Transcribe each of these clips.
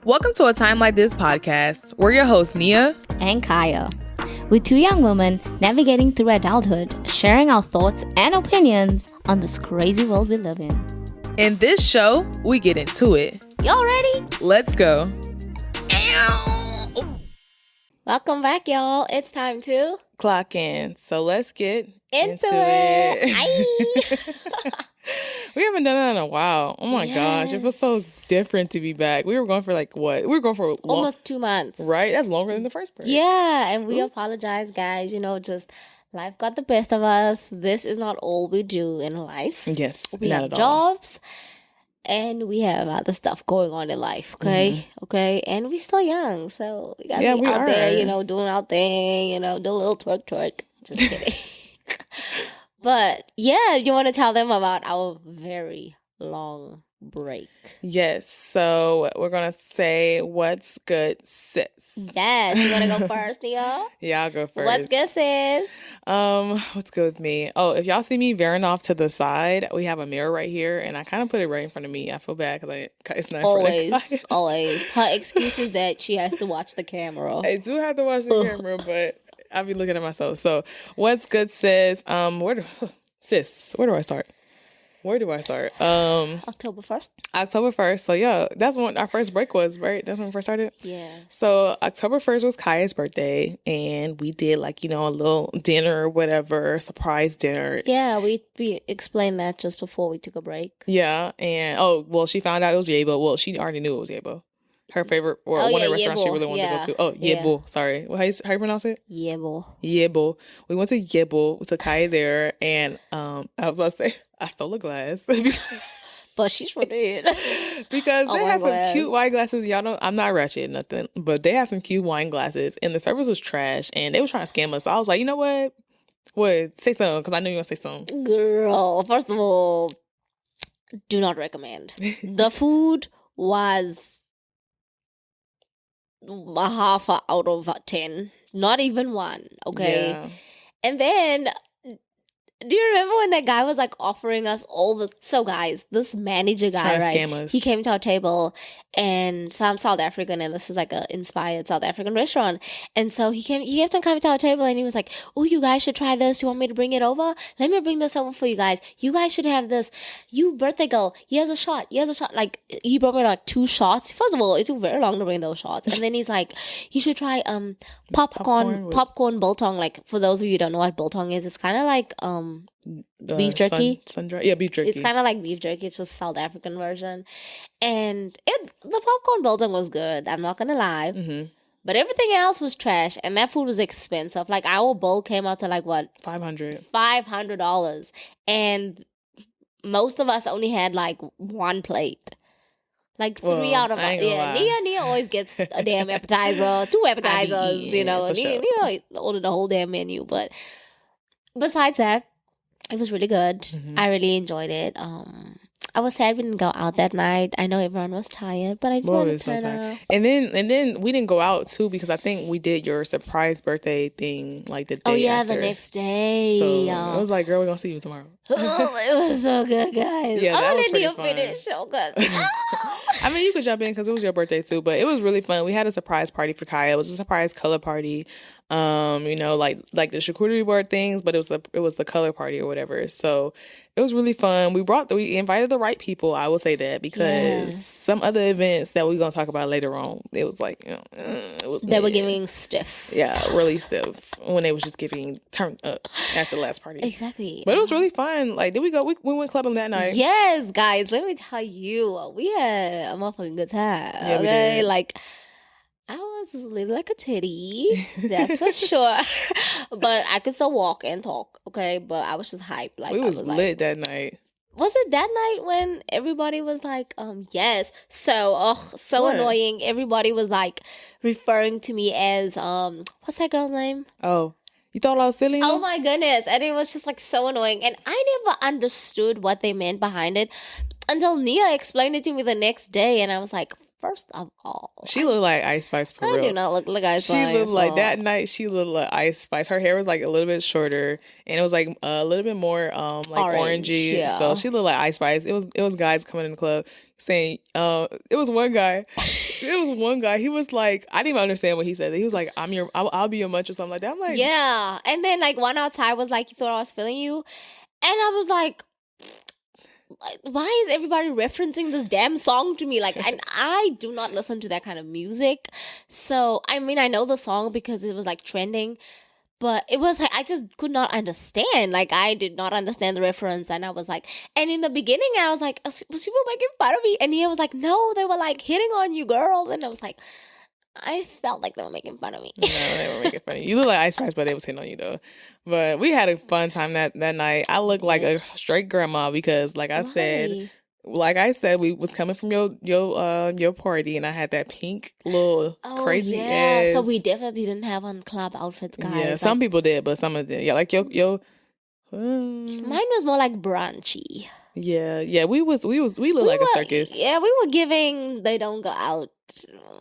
Welcome to A Time Like This podcast. We're your hosts, Nia and Kaya. We're two young women navigating through adulthood, sharing our thoughts and opinions on this crazy world we live in. In this show, we get into it. Y'all ready? Let's go. Welcome back, y'all. It's time to clock in. So let's get into it. We haven't done that in a while. Oh my gosh. It feels so different to be back. We were going for like what? We were going for almost 2 months. Right? That's longer than the first break. Yeah. And we apologize, guys. Just life got the best of us. This is not all we do in life. Yes. We not have at all. jobs. And we have other stuff going on in life, okay? Mm-hmm. Okay? And we're still young, so we gotta be out there, doing our thing, do a little twerk. Just kidding. But, yeah, you want to tell them about our very long break. Yes, so we're going to say, what's good, sis? Yes, you want to go first, Nia? Yeah, I'll go first. What's good, sis? What's good with me? Oh, if y'all see me veering off to the side, we have a mirror right here, and I kind of put it right in front of me. I feel bad because it's not always. Her excuse is that she has to watch the camera. I do have to watch the camera, but I'll be looking at myself. So, what's good, sis? Where do I start? October 1st. October 1st. So, yeah, that's when our first break was, right? That's when we first started? Yeah. So, October 1st was Kaya's birthday, and we did, a little dinner or whatever, surprise dinner. Yeah, we explained that just before we took a break. Yeah, and, she found out it was Yebo. Well, she already knew it was Yebo. Her favorite, one of the restaurants she really wanted to go to. Oh, Yebo. Sorry. How you pronounce it? Yebo. We went to Yebo. We took Kaya there, and I was about to say, I stole a glass. But she sure did. Because they had some cute wine glasses. Y'all know, I'm not ratchet or nothing, but they had some cute wine glasses, and the service was trash, and they were trying to scam us. So I was like, you know what? Say something, because I know you want to say something. Girl, first of all, do not recommend. The food was a half out of 10, not even 1. Okay, yeah. And then, do you remember when that guy was offering us all the? So guys, this manager guy, right? He came to our table, and so I'm South African, and this is an inspired South African restaurant. And so he kept on coming to our table, and he was like, "Oh, you guys should try this. You want me to bring it over? Let me bring this over for you guys. You guys should have this. You birthday girl, here's a shot. He brought me 2 shots. First of all, it took very long to bring those shots, and then he's like, you should try popcorn biltong. For those of you who don't know what biltong is, it's kind of like beef jerky. Yeah, beef jerky. It's kind of like beef jerky. It's just South African version. And the popcorn biltong was good. I'm not going to lie. Mm-hmm. But everything else was trash. And that food was expensive. our bowl came out to what? $500. And most of us only had 1 plate. 3 out of us. Yeah, Nia always gets a damn appetizer, 2 appetizers, Nia ordered the whole damn menu. But besides that, it was really good. Mm-hmm. I really enjoyed it. I was sad we didn't go out that night. I know everyone was tired, but I just wanted to turn out. And then we didn't go out too because I think we did your surprise birthday thing the day after. Oh yeah, the next day. So it was girl, we're gonna see you tomorrow. Oh, it was so good, guys. Yeah, that was pretty fun. Finish, so good. I mean, you could jump in because it was your birthday too, but it was really fun. We had a surprise party for Kaya. It was a surprise color party. Like the charcuterie board things, but it was the color party or whatever. So it was really fun. We invited the right people. I will say that because some other events that we're gonna talk about later on, it was they were giving stiff. Yeah, really stiff when they was just giving turned up at the last party. Exactly. But it was really fun. Did we go? We went clubbing that night. Yes, guys. Let me tell you, we had a motherfucking good time. Yeah, we did. I was living like a titty, that's for sure. But I could still walk and talk, okay? But I was just hyped. We was lit that night. Was it that night when everybody was yes? So annoying. Everybody was referring to me as what's that girl's name? Oh. You thought I was feeling? Oh my goodness. And it was just so annoying. And I never understood what they meant behind it until Nia explained it to me the next day. And I was like, first of all, she looked like Ice Spice for real. I do not look like Ice Spice. She looked like that night. She looked like Ice Spice. Her hair was a little bit shorter, and it was a little bit more orangey. Yeah. So she looked like Ice Spice. It was guys coming in the club saying, it was one guy. There was one guy. He was like, I didn't even understand what he said. He was like, I'll be your munch or something like that. I'm like, yeah. And then like one outside was like, you thought I was feeling you, and I was like, why is everybody referencing this damn song to me? Like, and I do not listen to that kind of music. So I mean, I know the song because it was like trending. But it was like, I just could not understand. Like, I did not understand the reference. And I was like, and in the beginning, I was like, was people making fun of me? And he was like, no, they were like hitting on you, girl. And I was like, I felt like they were making fun of me. No, they were making fun of you. You look like Ice Spice, but they was hitting on you, though. But we had a fun time that night. I looked like a straight grandma because, like I said, we was coming from your party, and I had that pink little crazy ass. So we definitely didn't have on club outfits, guys. Yeah, some people did, but some of them, yeah, like your. Mine was more like brunchy. Yeah, we looked like a circus. Yeah, we were giving they don't go out,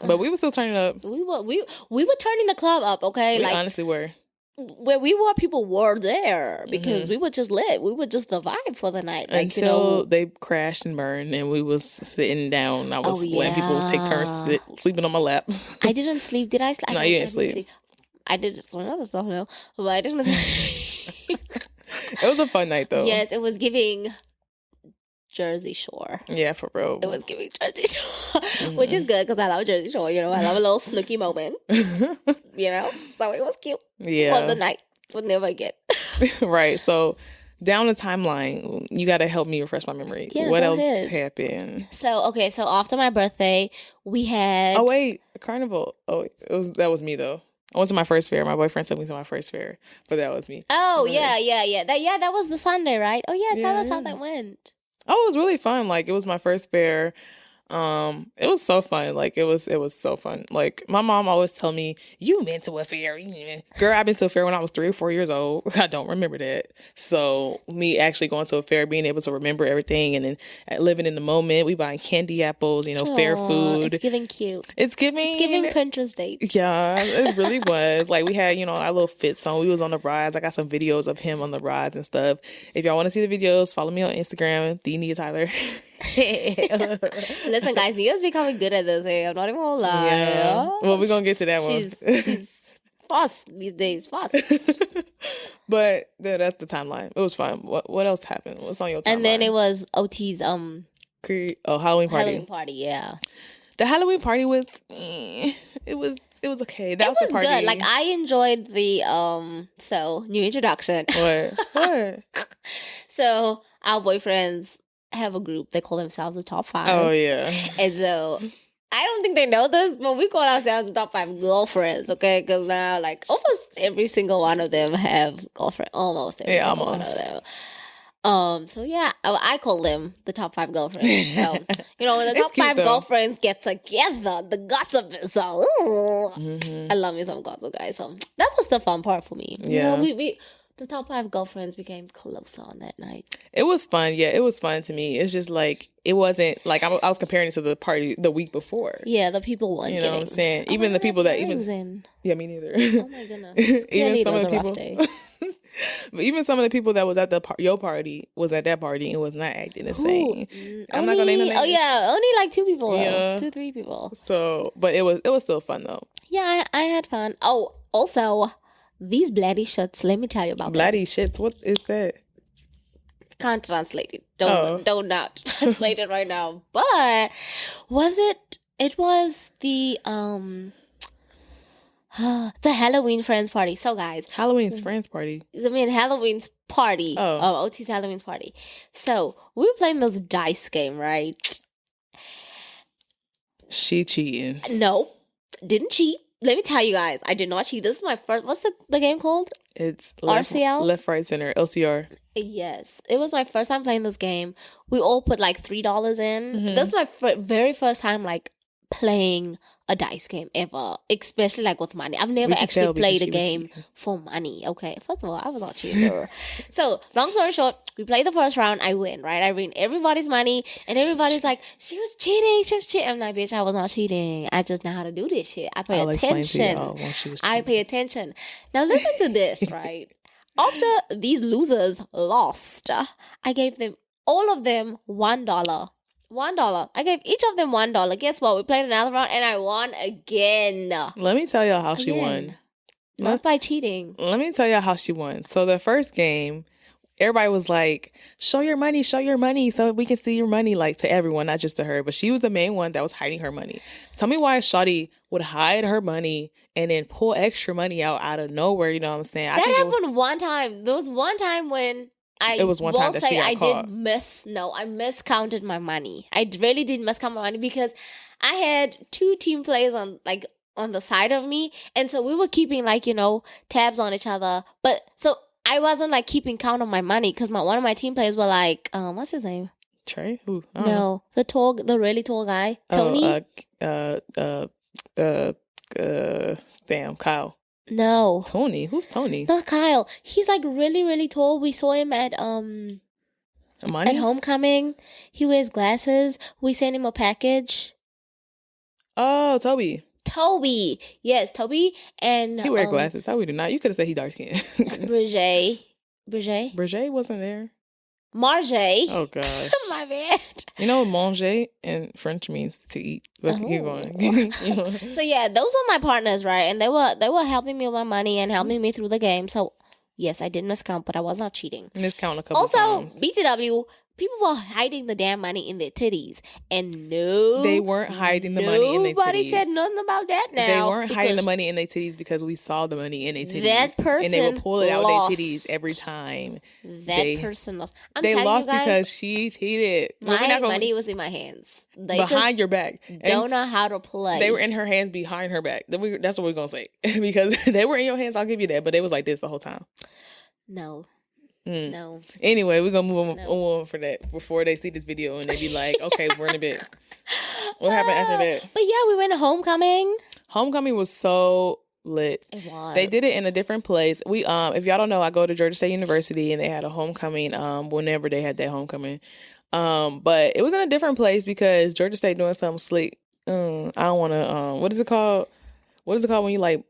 but we were still turning up. We were turning the club up. Okay, we honestly were. Where we were, people were there because we were just lit. We were just the vibe for the night. Like, until they crashed and burned, and we was sitting down. I was letting people take turns sleeping on my lap. I didn't sleep. Did I sleep? No, you didn't sleep. I did some other stuff, no, but I didn't sleep. It was a fun night, though. Yes, it was giving Jersey Shore. Yeah, for real. It was giving Jersey Shore, which is good because I love Jersey Shore. You know, I love a little snooky moment. You know, so it was cute. Yeah, for the night, we'll never get. Right. So down the timeline, you got to help me refresh my memory. Yeah, what else happened? So after my birthday, we had. Oh wait, a carnival. Oh, that was me though. I went to my first fair. My boyfriend took me to my first fair, but that was me. Oh yeah. That was the Sunday, right? Oh yeah, tell us how that went. Oh, it was really fun. Like, it was my first fair. It was so fun. Like, it was so fun. Like, my mom always tell me, you been to a fair. Girl, I've been to a fair when I was 3 or 4 years old. I don't remember that. So me actually going to a fair, being able to remember everything, and then living in the moment, we buying candy apples, fair food. It's giving cute. It's giving Pinterest date. Yeah, it really was. Like, we had, our little fits on. We was on the rides. I got some videos of him on the rides and stuff. If y'all want to see the videos, follow me on Instagram, the Nia Tyler. Listen, guys, Nia's becoming good at this. Hey, I'm not even gonna lie. Yeah. Well, we're gonna get to that one. She's fast these days. Fast. But that's the timeline. It was fun. What else happened? What's on your timeline? And then it was OT's Halloween party. Halloween party, yeah. The Halloween party was it was okay. That was the party. Good. Like, I enjoyed the new introduction. What? So our boyfriends have a group. They call themselves the Top 5. Oh yeah. And so I don't think they know this, but we call ourselves the Top 5 girlfriends. Okay, because now like almost every single one of them have girlfriend. Almost every single one of them. So yeah, I call them the Top 5 girlfriends. So, when the top 5 girlfriends get together, the gossip is so. I love me some gossip, guys. So that was the fun part for me. Yeah. We the Top 5 girlfriends became closer on that night. It was fun. Yeah, it was fun to me. It's just like, it wasn't like I was comparing it to the party the week before. Yeah, the people weren't. You know what I'm saying? Even the people that yeah, me neither. Oh my goodness. Even some of the people. But even some of the people that was at your party was at that party and was not acting the same. I'm not gonna name them. Oh yeah, only like 2 people. Yeah. 2-3 people. So, but it was still fun though. Yeah, I had fun. Oh, also, these bloody shits. Let me tell you about bloody shits. What is that? Can't translate it. Don't not translate it right now. But it was the Halloween friends party. So guys, Halloween's friends party. I mean Halloween's party. OT's Halloween's party. So we were playing this dice game, right? She cheating. No, didn't cheat. Let me tell you guys, I did not cheat. This is my first. What's the game called? It's RCL? Left, right, center. LCR. Yes. It was my first time playing this game. We all put like $3 in. Mm-hmm. This is my very first time like playing a dice game ever, especially like with money. I've never actually played a game for money. Okay, first of all, I was not cheating. So long story short, we play the first round. I win, right? I win everybody's money, and everybody's like, she was cheating. I'm like, bitch, I was not cheating. I just know how to do this shit. I pay attention. I pay attention. Now listen to this, right? After these losers lost, I gave them all of them $1. $1. I gave each of them $1. Guess what? We played another round and I won again. Let me tell y'all how she won. Not by cheating. Let me tell y'all how she won. So the first game, everybody was like, show your money so we can see your money, like to everyone, not just to her. But she was the main one that was hiding her money. Tell me why Shawty would hide her money and then pull extra money out of nowhere, you know what I'm saying? That happened one time. There was one time when I miscounted my money. I really did miscount my money because I had 2 team players on the side of me. And so we were keeping tabs on each other. But so I wasn't keeping count of my money because one of my team players were like, what's his name? Trey? Who? No, the really tall guy. Tony? Damn, Kyle. No. Tony? Who's Tony? Not Kyle. He's really, really tall. We saw him at Amani? At homecoming. He wears glasses. We sent him a package. Oh, Toby. Yes, Toby. And he wear glasses. How we do not? You could have said he dark skinned. Brigitte wasn't there. Marge. Oh gosh. My bad. You know what manger in French means to eat. But keep going. So yeah, those were my partners, right? And they were helping me with my money and helping me through the game. So yes, I did miscount, but I was not cheating. Miscount a couple times. Also, BTW, people were hiding the damn money in their titties. And no, they weren't hiding the money in their titties. Nobody said nothing about that now. They weren't hiding the money in their titties because we saw the money in their titties. That person and they would pull it out lost. their titties every time. That person lost. They lost because she cheated. My money was in my hands. They behind your back. Don't know how to play. They were in her hands behind her back. That's what we're going to say. Because they were in your hands, I'll give you that. But they was like this the whole time. No. No. Anyway, we're going to move on for that before they see this video and they be like, okay, we're in a bit. What happened after that? But yeah, we went to homecoming. Homecoming was so lit. It was. They did it in a different place. We if y'all don't know, I go to Georgia State University and they had a homecoming whenever they had that homecoming. But it was in a different place because Georgia State doing something slick. I don't want to what is it called? What is it called when you like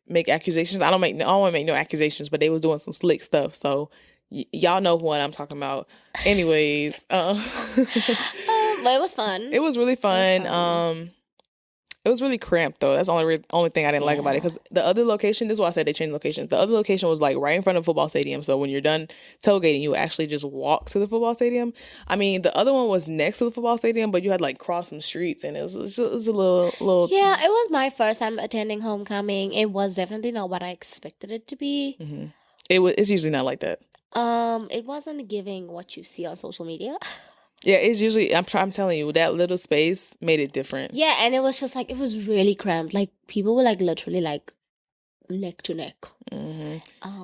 make accusations? I don't want to make no accusations, but they was doing some slick stuff. So y'all know what I'm talking about. Anyways, but it was fun. It was really fun. It was really cramped though. That's the only thing I didn't like about it. Because the other location, this is why I said they changed locations. The other location was right in front of the football stadium. So when you're done tailgating, you actually just walk to the football stadium. I mean, the other one was next to the football stadium, but you had cross some streets, and it was a little. Yeah, it was my first time attending homecoming. It was definitely not what I expected it to be. Mm-hmm. It's usually not like that. It wasn't giving what you see on social media. Yeah, it's usually, I'm telling you, that little space made it different. Yeah, and it was just it was really cramped. People were literally neck to neck. Mm-hmm.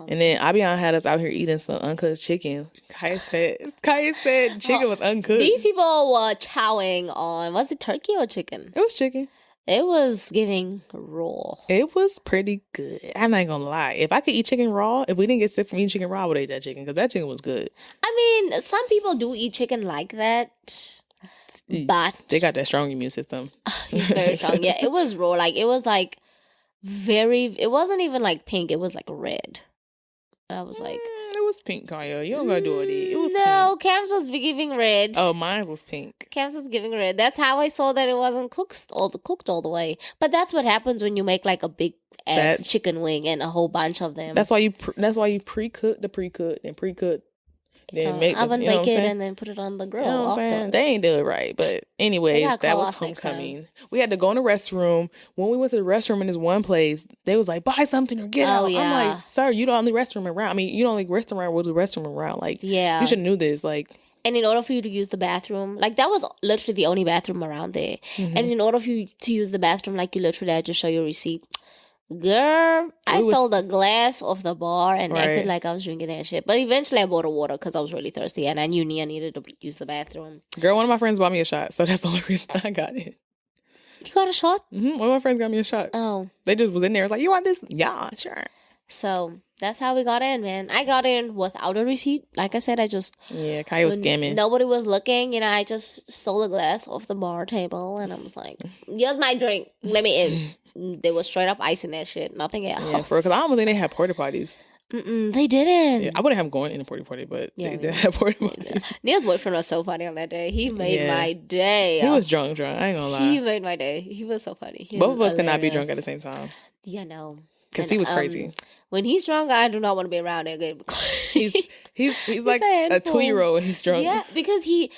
And then Abian had us out here eating some uncooked chicken. Kai said chicken was uncooked. These people were chowing on, was it turkey or chicken? It was chicken. It was giving raw. It was pretty good. I'm not gonna lie. If I could eat chicken raw, if we didn't get sick from eating chicken raw, I would eat that chicken because that chicken was good. I mean, some people do eat chicken like that, but they got that strong immune system. Very strong. Yeah, it was raw. It was very. It wasn't even pink. It was red. I was like, it was pink, Kaya. You don't gotta do it. It was no, Cam's was giving red. Oh, mine was pink. Cam's was giving red. That's how I saw that it wasn't cooked all the way. But that's what happens when you make a big ass chicken wing and a whole bunch of them. That's why you pre-cook the pre-cooked and pre-cooked. Then make oven bake it and then put it on the grill. You know what I'm saying? They ain't do it right. But anyways, that was homecoming. We had to go in the restroom. When we went to the restroom in this one place, they was like, buy something or get out. Yeah. I'm like, sir, you the only restroom around. I mean, you the only restaurant with the restroom around. You should have knew this. And in order for you to use the bathroom, that was literally the only bathroom around there. Mm-hmm. And in order for you to use the bathroom, you literally had to show your receipt. Girl, I stole the glass off the bar and acted like I was drinking that shit. But eventually I bought a water because I was really thirsty and I knew Nia needed to use the bathroom. Girl, one of my friends bought me a shot, so that's the only reason I got it. You got a shot? Mm-hmm. One of my friends got me a shot. Oh. They just was in there. It was like, you want this? Yeah, sure. So that's how we got in, man. I got in without a receipt. Like I said, Yeah, Kaya was scamming. Nobody was looking. I just stole a glass off the bar table and I was like, here's my drink. Let me in. They was straight up ice in that shit. Nothing else. Yeah, because I don't think they had porta potties. They didn't. Yeah, I wouldn't have gone in a party, but they did have party parties. Neil's boyfriend was so funny on that day. He made my day. He was drunk. I ain't gonna lie. He made my day. He was so funny. Both of us cannot be drunk at the same time. Yeah, no. Because he was crazy. When he's drunk, I do not want to be around him again. He's like a 2-year-old when he's drunk. Yeah, because he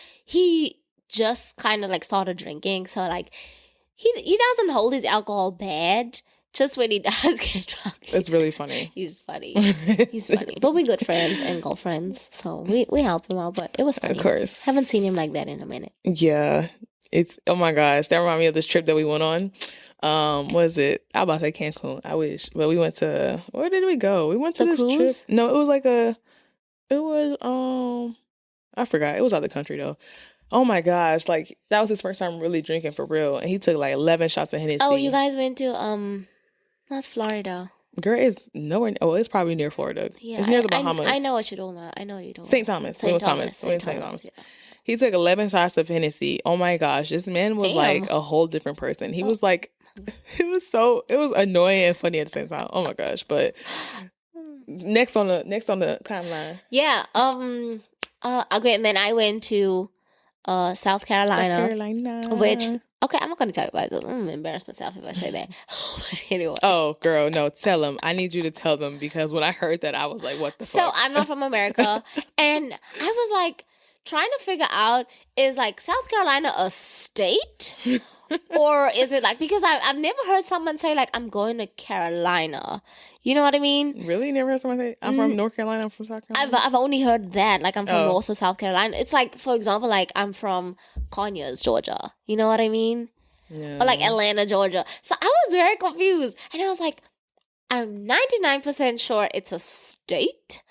just kind of like started drinking. So like he doesn't hold his alcohol bad. Just when he does get drunk. It's really funny. He's funny. He's funny. But we're good friends and girlfriends. So we help him out. But it was funny. Of course. Haven't seen him like that in a minute. Yeah. It's, oh my gosh. That reminded me of this trip that we went on. What is it? I was about to say Cancun. I wish. But we went to, where did we go? We went to this cruise? trip. No, it was I forgot. It was out of the country though. Oh my gosh. Like, that was his first time really drinking for real. And he took like 11 shots of Hennessy. Oh, you guys went to, not Florida. Girl, it's nowhere. Oh, it's probably near Florida. Yeah, it's near the Bahamas. I know what you're talking about. I know what you're talking St. Thomas. St. Thomas. St. Thomas. Yeah. He took 11 shots of Hennessy. Oh my gosh, this man was like a whole different person. He was like, it was annoying and funny at the same time. Oh my gosh! But next on the timeline. Yeah. Okay, and then I went to South Carolina. Which. Okay, I'm not going to tell you guys. I'm going to embarrass myself if I say that. But anyway. Oh, girl, no, tell them. I need you to tell them because when I heard that, I was like, what the fuck? So, I'm not from America. And I was like, trying to figure out, is like South Carolina a state? Or is it like, because I've never heard someone say like, I'm going to Carolina. You know what I mean? Really? Never heard someone say, I'm from North Carolina, I'm from South Carolina? I've only heard that. Like, I'm from North or South Carolina. It's like, for example, like, I'm from Conyers, Georgia. You know what I mean? Yeah. Or like Atlanta, Georgia. So I was very confused. And I was like, I'm 99% sure it's a state.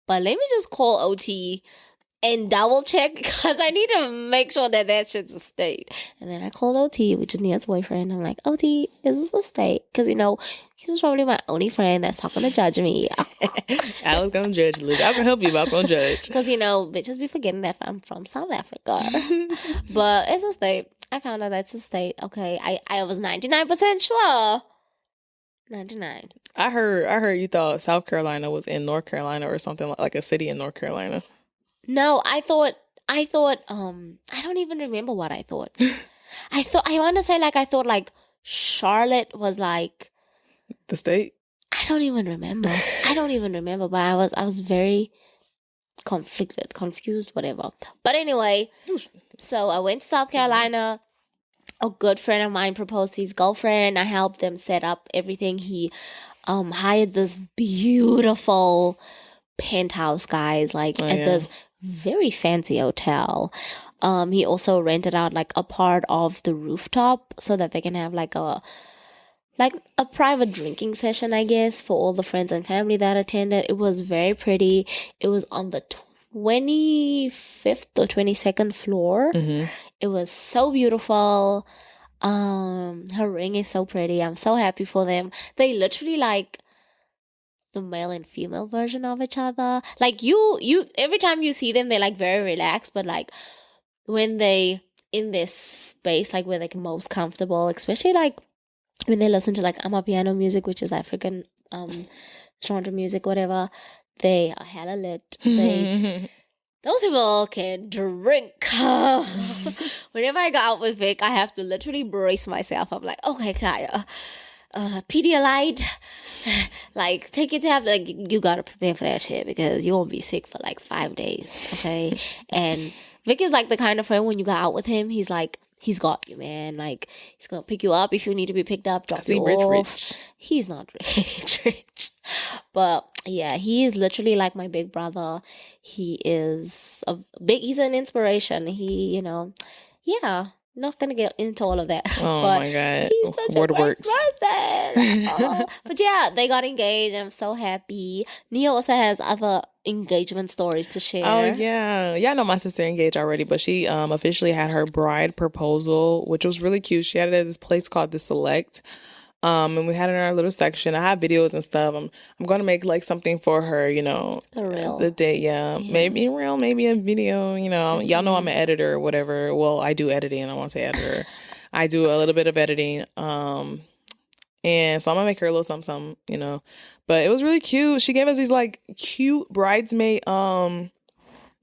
But let me just call OT and double check because I need to make sure that shit's a state. And then I called OT, which is Nia's boyfriend. I'm like, OT, is this a state? Because, you know, he's probably my only friend that's not going to judge me. I was going to judge you. I can help you, but I was going to judge. Because, you know, bitches be forgetting that I'm from South Africa. But it's a state. I found out that's a state. Okay, I was 99% sure. 99. I heard you thought South Carolina was in North Carolina or something like a city in North Carolina. No, I thought I don't even remember what I thought. I want to say like I thought like Charlotte was like the state. I don't even remember, but I was very confused, whatever. But anyway, so I went to South Carolina. A good friend of mine proposed to his girlfriend. I helped them set up everything. He hired this beautiful penthouse, guys, like at this very fancy hotel. He also rented out like a part of the rooftop so that they can have like a private drinking session, I guess, for all the friends and family that attended. It was very pretty. It was on the 25th or 22nd floor. It was so beautiful. Her ring is so pretty. I'm so happy for them. They literally like the male and female version of each other. Like you every time you see them, they're like very relaxed, but like when they in this space, like where they're most comfortable, especially like when they listen to like amapiano music, which is African genre music, whatever, they are hella lit. Those people can drink. Whenever I go out with Vic, I have to literally brace myself. I'm like, okay, Kaya, Pedialyte, like take your tab. Like you gotta prepare for that shit because you won't be sick for like 5 days, okay? And Vic is like the kind of friend when you go out with him, he's like, he's got you, man. Like he's gonna pick you up if you need to be picked up. Drop you off. Rich. He's not rich, but yeah, he is literally like my big brother. He is he's an inspiration. He, you know, yeah. Not gonna get into all of that. Oh but my god, he's such a great person. But yeah, they got engaged. I'm so happy. Nia also has other engagement stories to share. Oh yeah, I know my sister engaged already, but she officially had her bride proposal, which was really cute. She had it at this place called The Select. And we had it in our little section. I have videos and stuff. I'm gonna make like something for her, you know. The day, yeah. Maybe a reel, maybe a video, you know. Y'all know I'm an editor or whatever. Well, I do editing, I won't say editor. I do a little bit of editing. And so I'm gonna make her a little something, you know. But it was really cute. She gave us these like cute bridesmaid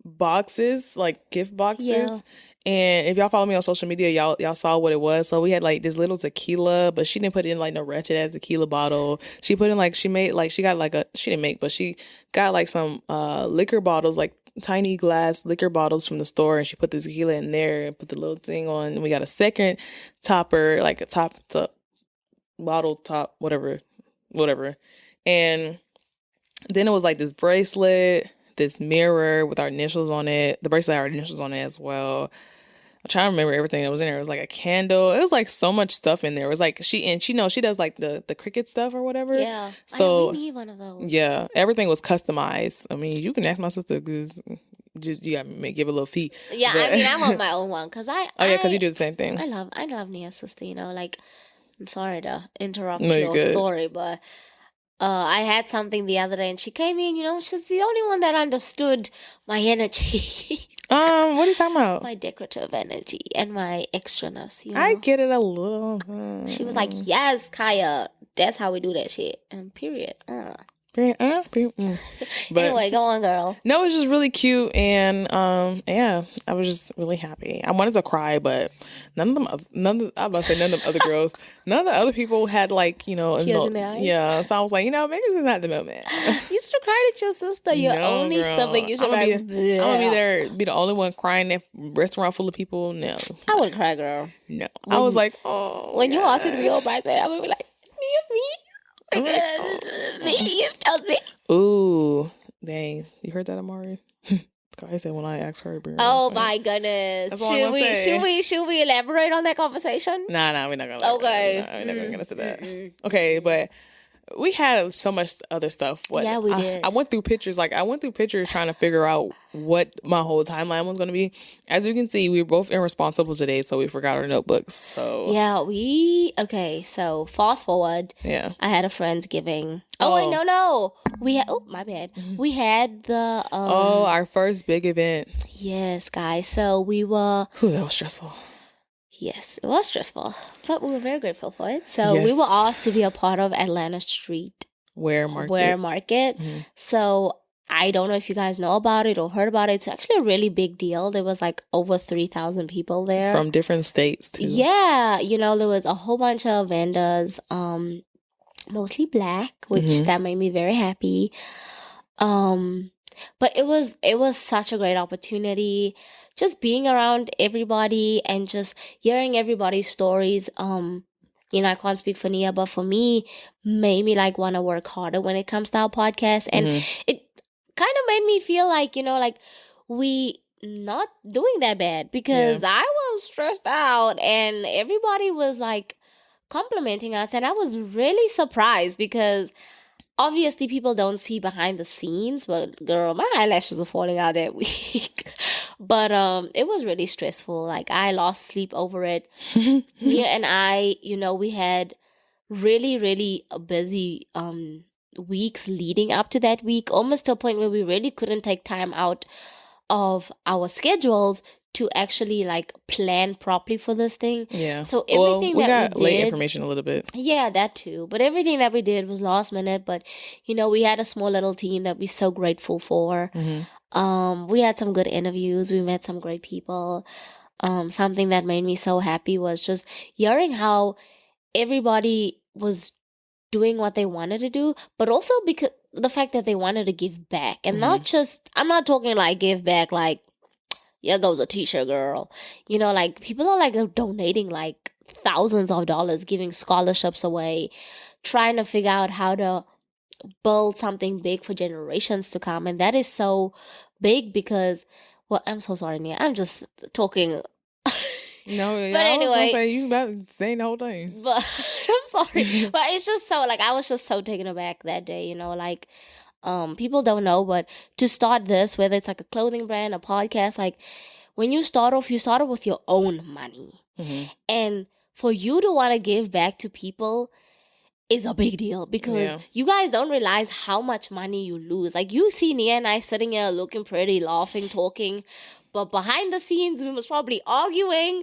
boxes, like gift boxes. Yeah. And if y'all follow me on social media, y'all saw what it was. So we had like this little tequila, but she didn't put in like no wretched ass tequila bottle. She put in like she got like she didn't make, but she got like some liquor bottles, like tiny glass liquor bottles from the store, and she put the tequila in there and put the little thing on. And we got a second topper, like a top bottle top, whatever. And then it was like this bracelet, this mirror with our initials on it. The bracelet had our initials on it as well. I'm trying to remember everything that was in there. It was like a candle. It was like so much stuff in there. It was like she does like the cricket stuff or whatever. Yeah. So we need one of those. yeah, everything was customized. I mean, you can ask my sister because you got to give a little fee. Yeah, but... I mean, I want my own one because because you do the same thing. I love Nia's sister. You know, like I'm sorry to interrupt No, your story, but I had something the other day, and she came in. You know, she's the only one that understood my energy. What are you talking about? My decorative energy and my extraness. You know? I get it a little. She was like, "Yes, Kaya, that's how we do that shit." And period. But anyway, go on, girl. No, it was just really cute, and yeah, I was just really happy. I wanted to cry, but none of them other girls, none of the other people had like, you know, tears in their eyes. Yeah, so I was like, you know, maybe this is not the moment. You should have cried at your sister, your only sibling. You should I'm gonna be there, be the only one crying in a restaurant full of people. No, I would cry, girl. No, I was like, oh, when you asked me to be your bridesmaid, I would be like, me. You chose me. Ooh, dang! You heard that, Amari? I said when I asked her to bring her. Oh my goodness! Should we elaborate on that conversation? Nah, we're not gonna. Okay, we're not gonna get into that. Okay, but we had so much other stuff. Yeah, we did. I went through pictures. Like I went through pictures trying to figure out what my whole timeline was going to be. As you can see, we were both irresponsible today, so we forgot our notebooks. So yeah, okay. So fast forward. Yeah, I had a Friendsgiving. Oh wait, no. We had. Oh, my bad. We had the. our first big event. Yes, guys. So we were. Ooh, that was stressful. Yes, it was stressful, but we were very grateful for it. So we were asked to be a part of Atlanta Street Wear Market. Mm-hmm. So I don't know if you guys know about it or heard about it. It's actually a really big deal. There was like over 3,000 people there. From different states too. Yeah, you know, there was a whole bunch of vendors, mostly black, which that made me very happy. But it was such a great opportunity. Just being around everybody and just hearing everybody's stories. You know, I can't speak for Nia, but for me, made me like want to work harder when it comes to our podcast. And it kind of made me feel like, you know, like we not doing that bad because I was stressed out and everybody was like complimenting us. And I was really surprised because obviously people don't see behind the scenes, but girl, my eyelashes were falling out that week. But it was really stressful. Like I lost sleep over it. Nia and I, you know, we had really, really busy weeks leading up to that week, almost to a point where we really couldn't take time out of our schedules to actually like plan properly for this thing. Yeah. So everything we got we did, late information a little bit. Yeah, that too. But everything that we did was last minute. But you know, we had a small little team that we're so grateful for. We had some good interviews. We met some great people. Something that made me so happy was just hearing how everybody was doing what they wanted to do, but also because the fact that they wanted to give back and not just, I'm not talking like give back like, yeah, goes a t-shirt, girl. You know, like people are like donating like thousands of dollars, giving scholarships away, trying to figure out how to build something big for generations to come. And that is so big because, well, I'm so sorry, Nia. I'm just talking. No, but I anyway, was gonna say you about saying the whole thing. But I'm sorry, but it's just so like I was just so taken aback that day. You know, like people don't know, but to start this, whether it's like a clothing brand, a podcast, like when you start off with your own money, and for you to want to give back to people is a big deal because you guys don't realize how much money you lose. Like you see Nia and I sitting here looking pretty, laughing, talking. But behind the scenes, we was probably arguing,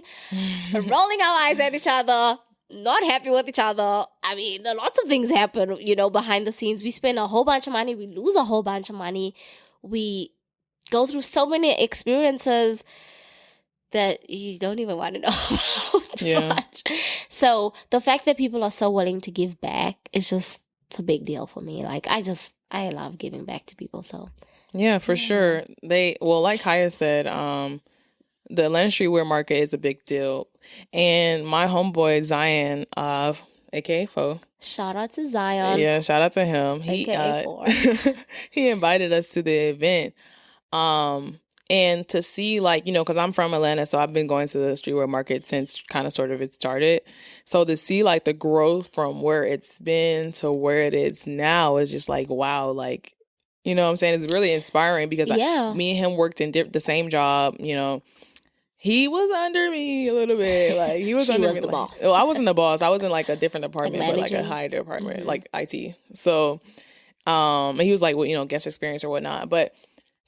rolling our eyes at each other, not happy with each other. I mean, lots of things happen, behind the scenes. We spend a whole bunch of money. We lose a whole bunch of money. We go through so many experiences that you don't even want to know about much. So the fact that people are so willing to give back is just, it's a big deal for me. Like, I love giving back to people. So yeah, for sure. Like Kaya said, the Atlanta streetwear market is a big deal. And my homeboy Zion, aka Fo. Shout out to Zion. Yeah, shout out to him. He invited us to the event. And to see, like, because I'm from Atlanta, so I've been going to the streetwear market since kind of sort of it started. So to see, like, the growth from where it's been to where it is now is just like, wow, like, you know what I'm saying? It's really inspiring because me and him worked in the same job, He was under me a little bit. Like, he was under me. The boss. Well, I wasn't the boss. I was in, like, a different department, but, like, a higher department, like IT. So, and he was, like, well, guest experience or whatnot. But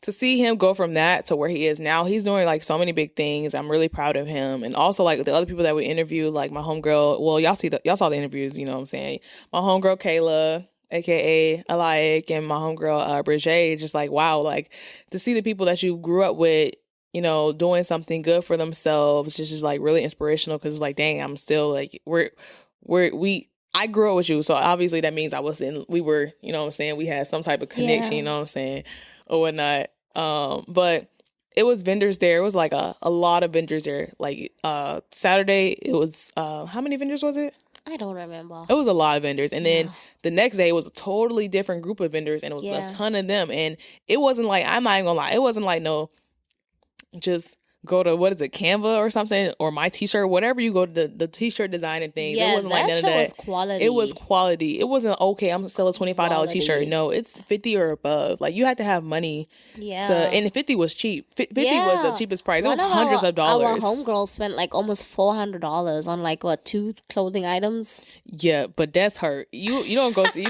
to see him go from that to where he is now, he's doing, like, so many big things. I'm really proud of him. And also, like, the other people that we interviewed, like, my homegirl, well, y'all saw the interviews, you know what I'm saying? My homegirl, Kayla, aka Alike, and my homegirl, Brigitte, just, like, wow, like, to see the people that you grew up with, doing something good for themselves, just like, really inspirational, because, like, dang, I'm still, like, I grew up with you, so obviously that means we were, you know what I'm saying, we had some type of connection, you know what I'm saying, or whatnot. But it was vendors there. It was like a lot of vendors there. Like, Saturday, it was, how many vendors was it? I don't remember. It was a lot of vendors. And then the next day, it was a totally different group of vendors, and it was a ton of them. And it wasn't like, I'm not even gonna lie, it wasn't like, no, just go to, what is it, Canva or something, or My T-Shirt, whatever you go to the T-shirt design and things. It wasn't like none of that. Was quality. It was quality. It wasn't, okay, I'm gonna sell a $25 T-shirt. No, it's 50 or above. Like, you had to have money. And 50 was cheap. 50 was the cheapest price. It was hundreds of dollars. Our homegirl spent like almost $400 on, like, what, 2 clothing items. Yeah, but that's hurt. You don't go to,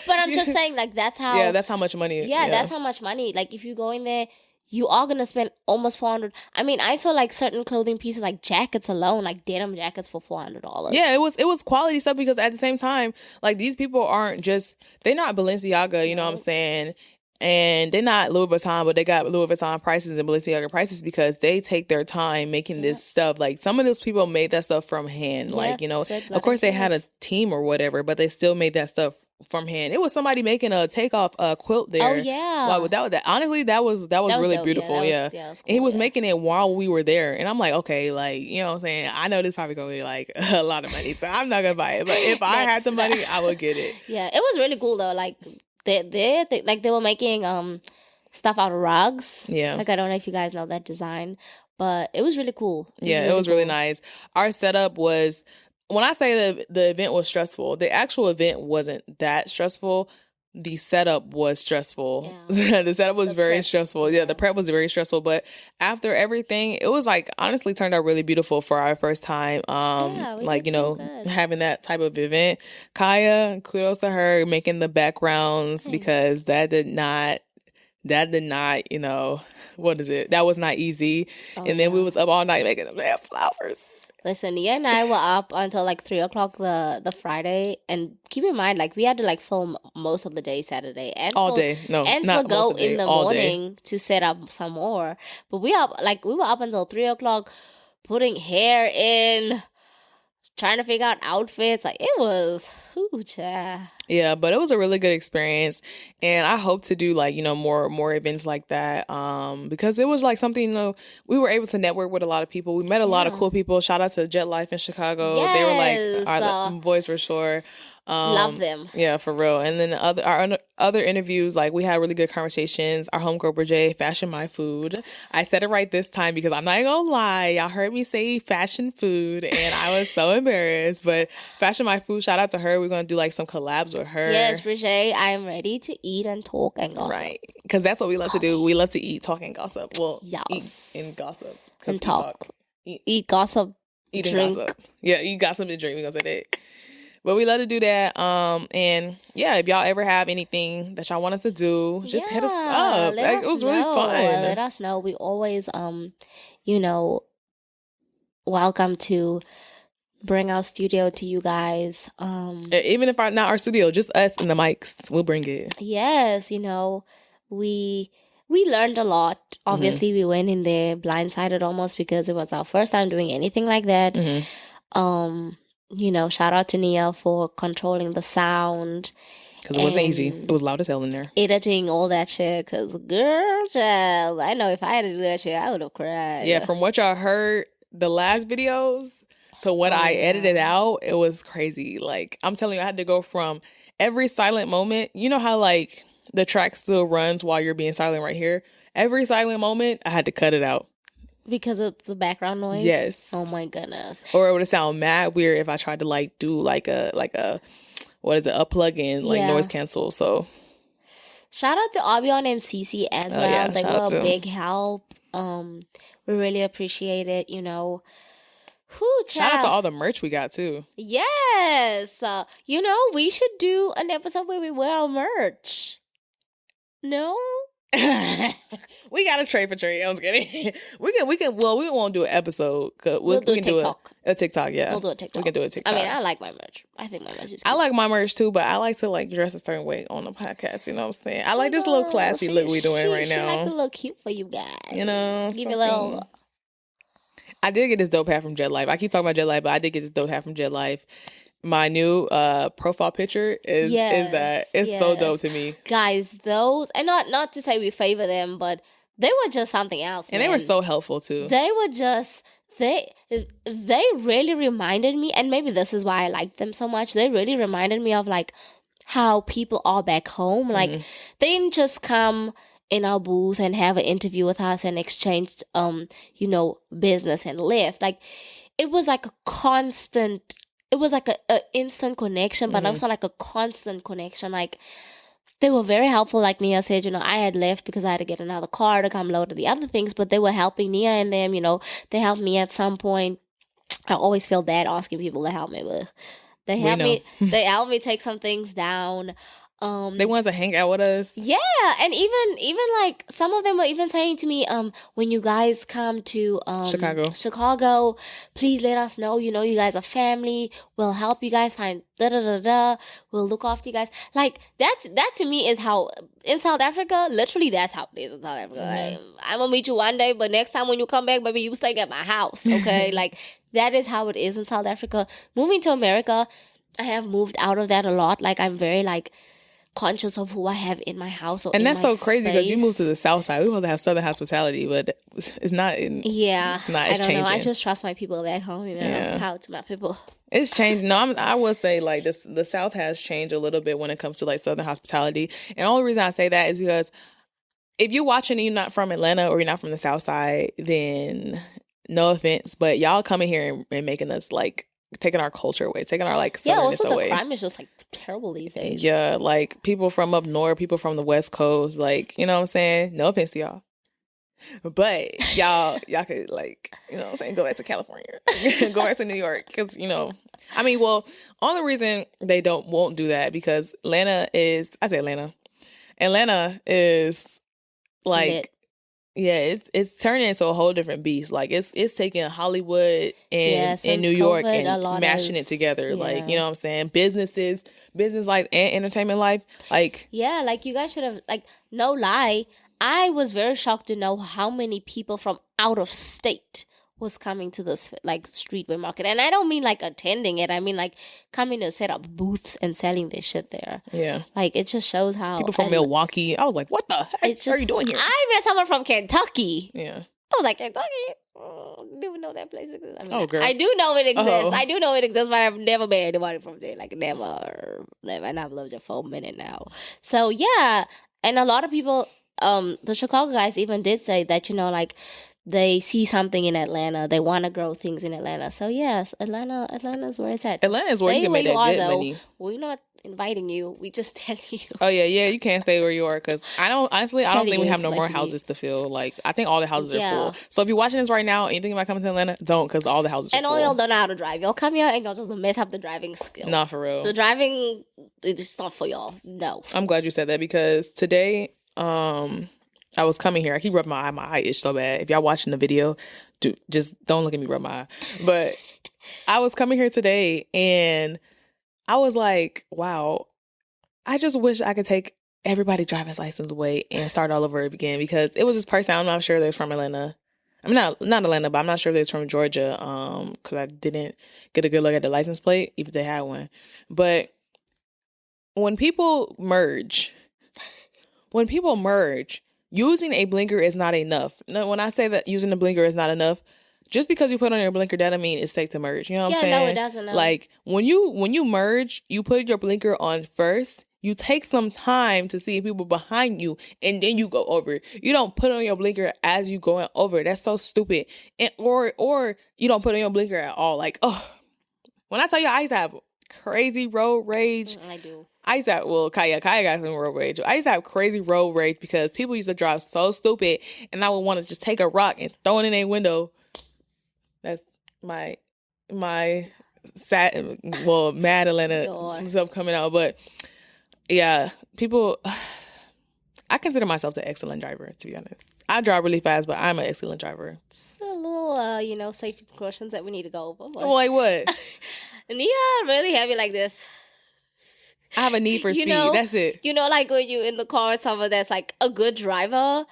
But I'm just saying, like, that's how. Yeah, that's how much money. Yeah, that's how much money. Like, if you go in there, you are going to spend almost $400. I mean, I saw, like, certain clothing pieces, like jackets alone, like denim jackets for $400. Yeah, it was quality stuff, because at the same time, like, these people aren't just, they're not Balenciaga, you know what I'm saying? And they're not Louis Vuitton, but they got Louis Vuitton prices and Balenciaga prices because they take their time making this stuff. Like, some of those people made that stuff from hand. Like, of course they had a team or whatever, but they still made that stuff from hand. It was somebody making a takeoff quilt there. Oh, yeah. Wow, that honestly, that was really dope. beautiful. Yeah. Cool, and he was making it while we were there. And I'm like, okay, like, you know what I'm saying? I know this probably going to be like a lot of money, so I'm not going to buy it. But if I had the money, I would get it. Yeah, it was really cool though. Like, they were making stuff out of rugs. Yeah. Like, I don't know if you guys know that design, but it was really cool. It was really nice. Our setup was, when I say the event was stressful, the actual event wasn't that stressful. The setup was stressful. Yeah. The setup was very stressful. Yeah, the prep was very stressful. But after everything, it was, like, honestly turned out really beautiful for our first time. Like, having that type of event. Kaya, kudos to her making the backgrounds. Thanks. Because that did not, what is it? That was not easy. And then we was up all night making them damn flowers. Listen, Nia and I were up until like 3 o'clock the Friday, and keep in mind, like, we had to, like, film most of the day Saturday and all day. No, and not still go most of the day, in the morning to set up some more. But we were up until 3 o'clock, putting hair in, trying to figure out outfits. Like, it was huge. Yeah, but it was a really good experience, and I hope to do, like, more events like that, because it was, like, something, we were able to network with a lot of people. We met a lot of cool people. Shout out to Jet Life in Chicago. Yes. They were, like, our boys for sure. Love them. Yeah, for real. And then our other interviews, like, we had really good conversations. Our homegirl Brigitte, Fashion My Food. I said it right this time because I'm not gonna lie. Y'all heard me say fashion food and I was so embarrassed. But Fashion My Food, shout out to her. We're gonna do, like, some collabs with her. Yes, Brigitte, I'm ready to eat and talk and gossip. Right. Because that's what we love to do. We love to eat, talk, and gossip. Well, yes. Eat and gossip. And talk. Eat, gossip, eat drink. And gossip. Yeah, eat, gossip, and drink. We're gonna say that. But we love to do that. And yeah, if y'all ever have anything that y'all want us to do, just hit us up. It was really fun. Let us know. We always, welcome to bring our studio to you guys. Even if not our studio, just us and the mics, we'll bring it. Yes, we learned a lot. Obviously, we went in there blindsided almost because it was our first time doing anything like that. Shout out to Nia for controlling the sound. Because it wasn't easy. It was loud as hell in there. Editing all that shit. Because, girl, child, I know if I had to do that shit, I would have cried. Yeah, from what y'all heard, the last videos to what I edited out, it was crazy. Like, I'm telling you, I had to go from every silent moment. You know how, like, the track still runs while you're being silent right here? Every silent moment, I had to cut it out. Because of the background noise? Yes. Oh, my goodness. Or it would sound mad weird if I tried to, like, do, like a what is it, a plug-in, like noise cancel. So shout out to Abion and Cece as well. Yeah, they were a big help. We really appreciate it, Shout out to all the merch we got too. Yes. We should do an episode where we wear our merch. No? We got a trade for trade. I'm just kidding. We won't do an episode. We'll do a TikTok. A TikTok, yeah. We'll do a TikTok. We can do a TikTok. I mean, I like my merch. I think my merch is cute. I like my merch too, but I like to like dress a certain way on the podcast. You know what I'm saying? I like this little classy look we doing right now. She like to look cute for you guys. You know? Give you a little... I did get this dope hat from Jet Life. I keep talking about Jet Life, but I did get this dope hat from Jet Life. My new profile picture is that. It's so dope to me. Guys, those, and not to say we favor them, but they were just something else, and they were so helpful too. They were just, they really reminded me, and maybe this is why I liked them so much, they really reminded me of like how people are back home. Like they didn't just come in our booth and have an interview with us and exchange business and live. Like it was like a constant, it was like a instant connection, but also like a constant connection. Like they were very helpful. Like Nia said, I had left because I had to get another car to come load the other things, but they were helping Nia and them, they helped me at some point. I always feel bad asking people to help me with. They helped me take some things down. They wanted to hang out with us. Yeah, and even like some of them were even saying to me, when you guys come to Chicago, please let us know. You guys are family. We'll help you guys find We'll look after you guys. Like that to me is how in South Africa, literally that's how it is in South Africa. Like, I'm gonna meet you one day, but next time when you come back, baby, you stay at my house. Okay, like that is how it is in South Africa. Moving to America, I have moved out of that a lot. Like I'm very like conscious of who I have in my house or and in that's my so crazy because you space. moved to the South Side. We want to have Southern hospitality, but it's not. It's changing. Know. I just trust my people back home. How to my people. It's changing. No, I will say like this. The South has changed a little bit when it comes to like Southern hospitality, and the only reason I say that is because if you're watching and you're not from Atlanta or you're not from the South Side, then no offense, but y'all coming here and making us like. Taking our culture away, taking our like southernness away. The crime is just like terrible these days. Yeah, like people from up north, people from the West Coast, like you know what I'm saying. No offense to y'all, but y'all could like you know what I'm saying. Go back to California, go back to New York, because only reason they won't do that because Atlanta is like. Lit. Yeah, it's turning into a whole different beast. Like it's taking Hollywood and New York and mashing it together. Yeah. Like, you know what I'm saying? Business life and entertainment life. Like like you guys should have like no lie. I was very shocked to know how many people from out of state was coming to this like streetwear market. And I don't mean like attending it. I mean like coming to set up booths and selling their shit there. Yeah. Like it just shows how people from Milwaukee. I was like, what the heck are you doing here? I met someone from Kentucky. Yeah. I was like, Kentucky? Oh, I didn't even know that place exists. I mean, girl. I do know it exists. I do know it exists, but I've never met anybody from there. Like never. And I've lived there for a minute now. So yeah. And a lot of people, the Chicago guys even did say that, like they see something in Atlanta. They want to grow things in Atlanta. So yes, Atlanta's where it's at. Atlanta is where you can make that good money. We're not inviting you. We just tell you. Oh yeah. You can't stay where you are because I don't think we have no more houses to fill. Like I think all the houses are full. So if you're watching this right now and you think about coming to Atlanta, don't because all the houses are full. And all y'all don't know how to drive. Y'all come here and y'all just mess up the driving skill. Not for real. The driving it's just not for y'all. No. I'm glad you said that because today I was coming here. I keep rubbing my eye itch so bad. If y'all watching the video, Dude, just don't look at me, rub my eye. But I was coming here today and I was like, wow, I just wish I could take everybody's driver's license away and start all over again, because it was this person, I'm not sure they're from Atlanta. I mean, not Atlanta, but I'm not sure if they're from Georgia, because I didn't get a good look at the license plate, even if they had one. But when people merge, using a blinker is not enough. No, when I say that using a blinker is not enough, just because you put on your blinker, that doesn't mean it's safe to merge. You know what I'm saying? No, it doesn't. No. Like when you merge, you put your blinker on first. You take some time to see people behind you, and then you go over. You don't put on your blinker as you going over. That's so stupid. And or you don't put on your blinker at all. Like, oh, when I tell you, I used to have crazy road rage. I do. I used to have, Kaya got some road rage. I used to have crazy road rage because people used to drive so stupid, and I would want to just take a rock and throw it in a window. That's my sad, mad Atlanta stuff coming out. But yeah, people, I consider myself an excellent driver, to be honest. I drive really fast, but I'm an excellent driver. It's a little, safety precautions that we need to go over. But... Like what? Nia really heavy like this. I have a need for speed. That's it. Like when you in the car with someone that's like a good driver,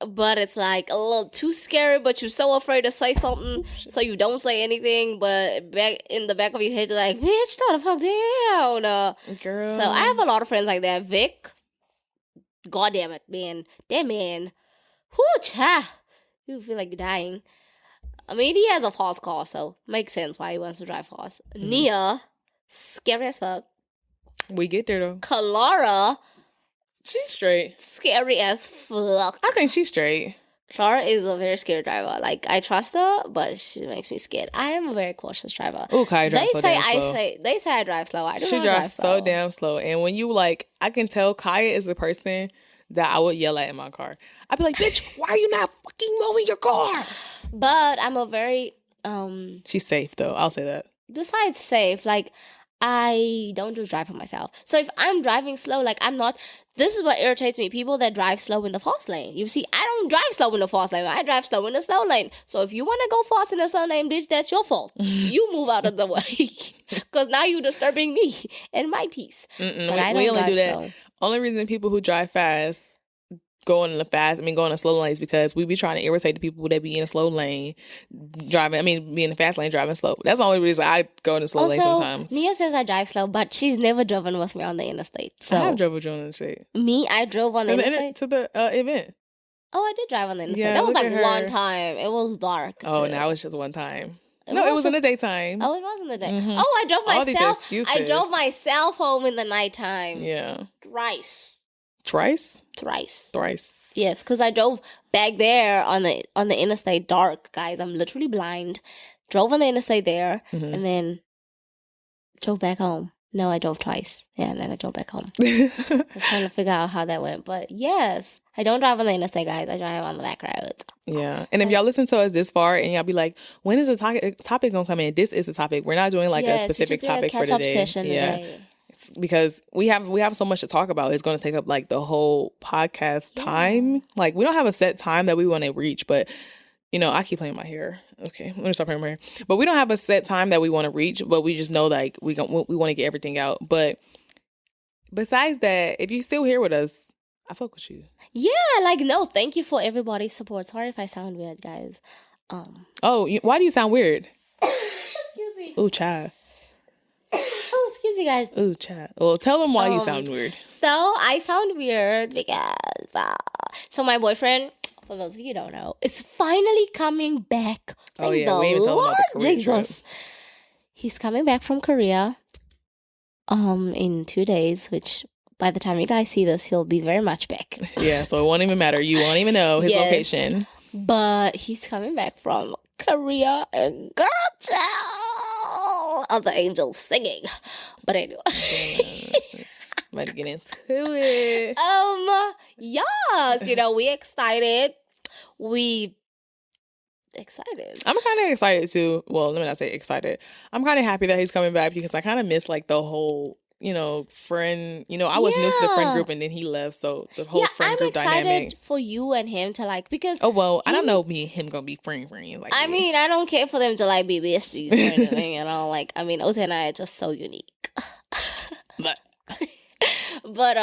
but it's like a little too scary, but you're so afraid to say something, so you don't say anything. But back in the back of your head, you're like, bitch, slow the fuck down. Girl. So I have a lot of friends like that. Vic, god damn it, man. That man, you feel like you're dying. I mean, he has a fast car, so makes sense why he wants to drive fast. Mm-hmm. Nia, scary as fuck. We get there though. Clara, she's straight. Scary as fuck. I think she's straight. Clara is a very scary driver. Like, I trust her, but she makes me scared. I am a very cautious driver. Oh, Kaya drives so damn slow. They say I drive slow. She drives so damn slow. And when you I can tell Kaya is the person that I would yell at in my car. I'd be like, bitch, why are you not fucking moving your car? But I'm a very... She's safe, though. I'll say that. Besides safe, I don't just drive for myself. So if I'm driving slow, I'm not... This is what irritates me. People that drive slow in the fast lane. You see, I don't drive slow in the fast lane. I drive slow in the slow lane. So if you want to go fast in the slow lane, bitch, that's your fault. You move out of the way. Because now you're disturbing me and my peace. We only do that. Slow. Only reason people who drive fast going in the slow lane is because we be trying to irritate the people that be in a slow lane be in the fast lane driving slow. That's the only reason I go in the slow lane sometimes. Nia says I drive slow, but she's never driven with me on the interstate. So I have driven with you on the interstate. Me, I drove on the interstate? To the event. Oh, I did drive on the interstate. Yeah, that was one time. It was dark. Oh, now it's just one time. It was in the daytime. Oh, it was in the day. Mm-hmm. Oh, I drove myself. All these excuses. I drove myself home in the nighttime. Yeah. Thrice. Yes, because I drove back there on the interstate dark, guys. I'm literally blind. Drove on the interstate there, and then drove back home. No, I drove twice. Yeah, and then I drove back home. I was trying to figure out how that went. But yes, I don't drive on the interstate, guys. I drive on the back roads. Yeah. And if y'all listen to us this far and y'all be like, when is the topic going to come in? This is the topic. We're not doing a specific topic for today. Session today. Because we have so much to talk about. It's going to take up the whole podcast time. We don't have a set time that we want to reach, but I keep playing my hair. Okay, let me stop playing my hair. But we don't have a set time that we want to reach, but we just know we want to get everything out. But besides that, if you still here with us, I fuck with you. Yeah, no, thank you for everybody's support. Sorry if I sound weird, guys. Why do you sound weird? Excuse me. Ooh, child. Oh, excuse me, guys. Ooh, child. Well, tell them why you sound weird. So, I sound weird because... so, my boyfriend, for those of you who don't know, is finally coming back. Oh, yeah. We ain't talking about the Korea trip. He's coming back from Korea in 2 days, which... by the time you guys see this, he'll be very much back. Yeah, so it won't even matter. You won't even know his location. But he's coming back from Korea, and girl, child, of the angels singing. But anyway. Better get into it. Yes, we excited. I'm kind of excited too. Well, let me not say excited. I'm kind of happy that he's coming back because I kind of miss the whole friend. I was new to the friend group, and then he left, so the whole friend group dynamic. I'm excited for you and him to like because. Oh well, I don't know me and him gonna be friend. Like I mean, I don't care for them to like be besties or anything. Like I mean, Ota and I are just so unique. But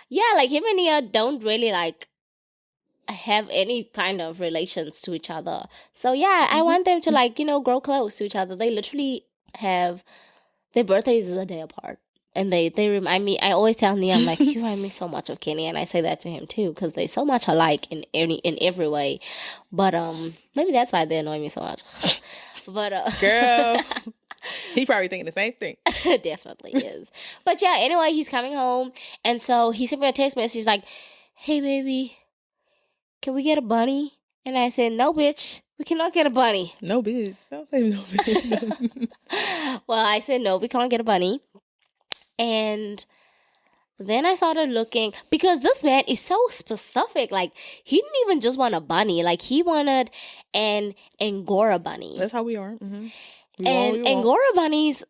yeah, like him and Nia don't really like have any kind of relations to each other. So yeah, I want them to like, grow close to each other. They literally have their birthdays is a day apart. And they remind me, I always tell Nia, I'm like, you remind me so much of Kenny. And I say that to him too, because they're so much alike in every way. But maybe that's why they annoy me so much. But girl, he probably thinking the same thing. Definitely is. But yeah, anyway, he's coming home. And so he sent me a text message. He's like, hey baby, can we get a bunny? And I said, no, bitch, we cannot get a bunny. No, bitch. Don't say no, bitch. Well, I said, no, we can't get a bunny. And then I started looking, because this man is so specific. Like, he didn't even just want a bunny. Like, he wanted an Angora bunny. That's how we are. Mm-hmm. Angora bunnies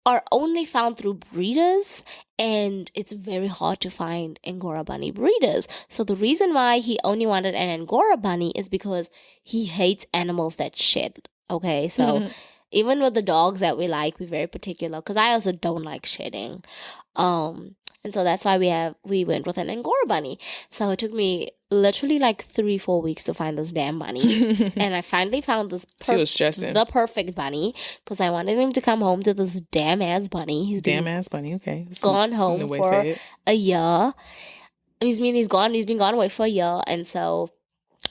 are only found through breeders, and it's very hard to find Angora bunny breeders. So the reason why he only wanted an Angora bunny is because he hates animals that shed. Okay, so even with the dogs that we like, we're very particular, because I also don't like shedding. And so that's why we went with an Angora bunny. So it took me literally like 3-4 weeks to find this damn bunny. And I finally found this she was stressing. The perfect bunny, because I wanted him to come home to this damn ass bunny. He's okay. That's gone home for a year. He's been gone away for a year, and so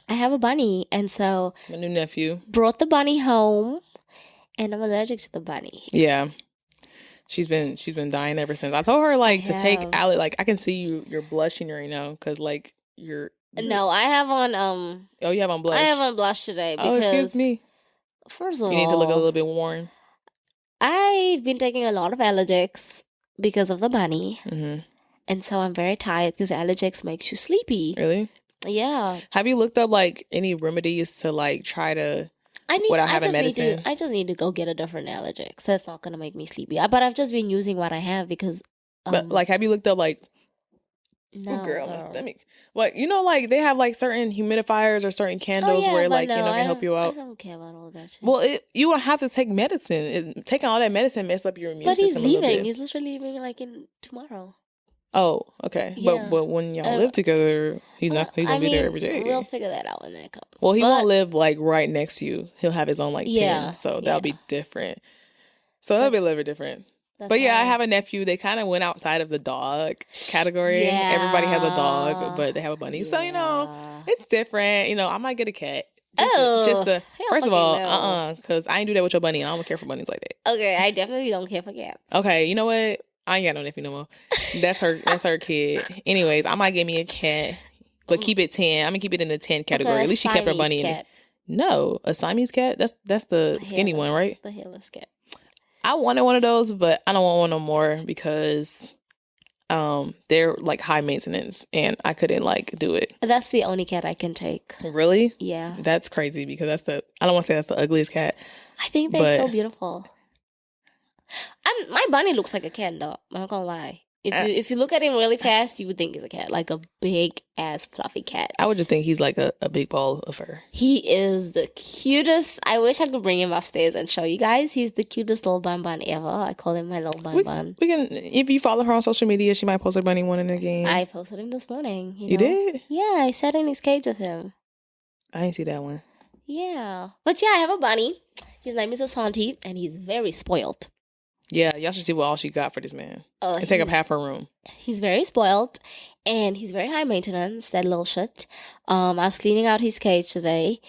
I have a bunny. And so my new nephew brought the bunny home, and I'm allergic to the bunny. Yeah. She's been dying ever since. I told her to take Alec. Like, I can see you're blushing right now because like you're. No, I have on Oh, you have on blush. I have on blush today because. Oh, excuse me. First of all, you need to look a little bit worn. I've been taking a lot of Allergics because of the bunny, and so I'm very tired because Allergics makes you sleepy. Really? Yeah. Have you looked up like any remedies to like try to? I just need to go get a different Allergic, so it's not gonna make me sleepy. But I've just been using what I have because. But like, have you looked up like? No, my stomach. Like, like they have like certain humidifiers or certain candles where like can help you out. I don't care about all that shit. Well, you will have to take medicine. Taking all that medicine mess up your immune system. But he's leaving. He's literally leaving like in tomorrow. Oh, okay. Yeah. But when y'all live together, he's gonna be there every day. We'll figure that out when that comes. Well, he won't live like right next to you. He'll have his own like pen, so that'll be different. So that'll be a little bit different. But yeah, I have a nephew. They kind of went outside of the dog category. Yeah. Everybody has a dog, but they have a bunny. So, it's different. I might get a cat. First of all, because I ain't do that with your bunny, and I don't care for bunnies like that. Okay, I definitely don't care for cats. Okay, you know what? I ain't got no nephew no more. That's her kid. Anyways, I might get me a cat, but keep it 10. I'm gonna keep it in the 10 category. At least she kept her bunny in it. No, a Siamese cat? That's the skinny one, right? The hairless cat. I wanted one of those, but I don't want one no more because they're like high maintenance and I couldn't like do it. That's the only cat I can take. Really? Yeah. That's crazy because I don't want to say that's the ugliest cat. I think they're so beautiful. My bunny looks like a cat, though. I'm not gonna lie. If you look at him really fast, you would think he's a cat, like a big ass fluffy cat. I would just think he's like a big ball of fur. He is the cutest. I wish I could bring him upstairs and show you guys. He's the cutest little bun ever. I call him my little bun. We can, if you follow her on social media, she might post her bunny one in again. I posted him this morning. You did? Yeah, I sat in his cage with him. I didn't see that one. Yeah, but yeah, I have a bunny. His name is Asante, and he's very spoiled. Yeah, y'all should see what all she got for this man. And take up half her room. He's very spoiled, and he's very high maintenance, that little shit. I was cleaning out his cage today,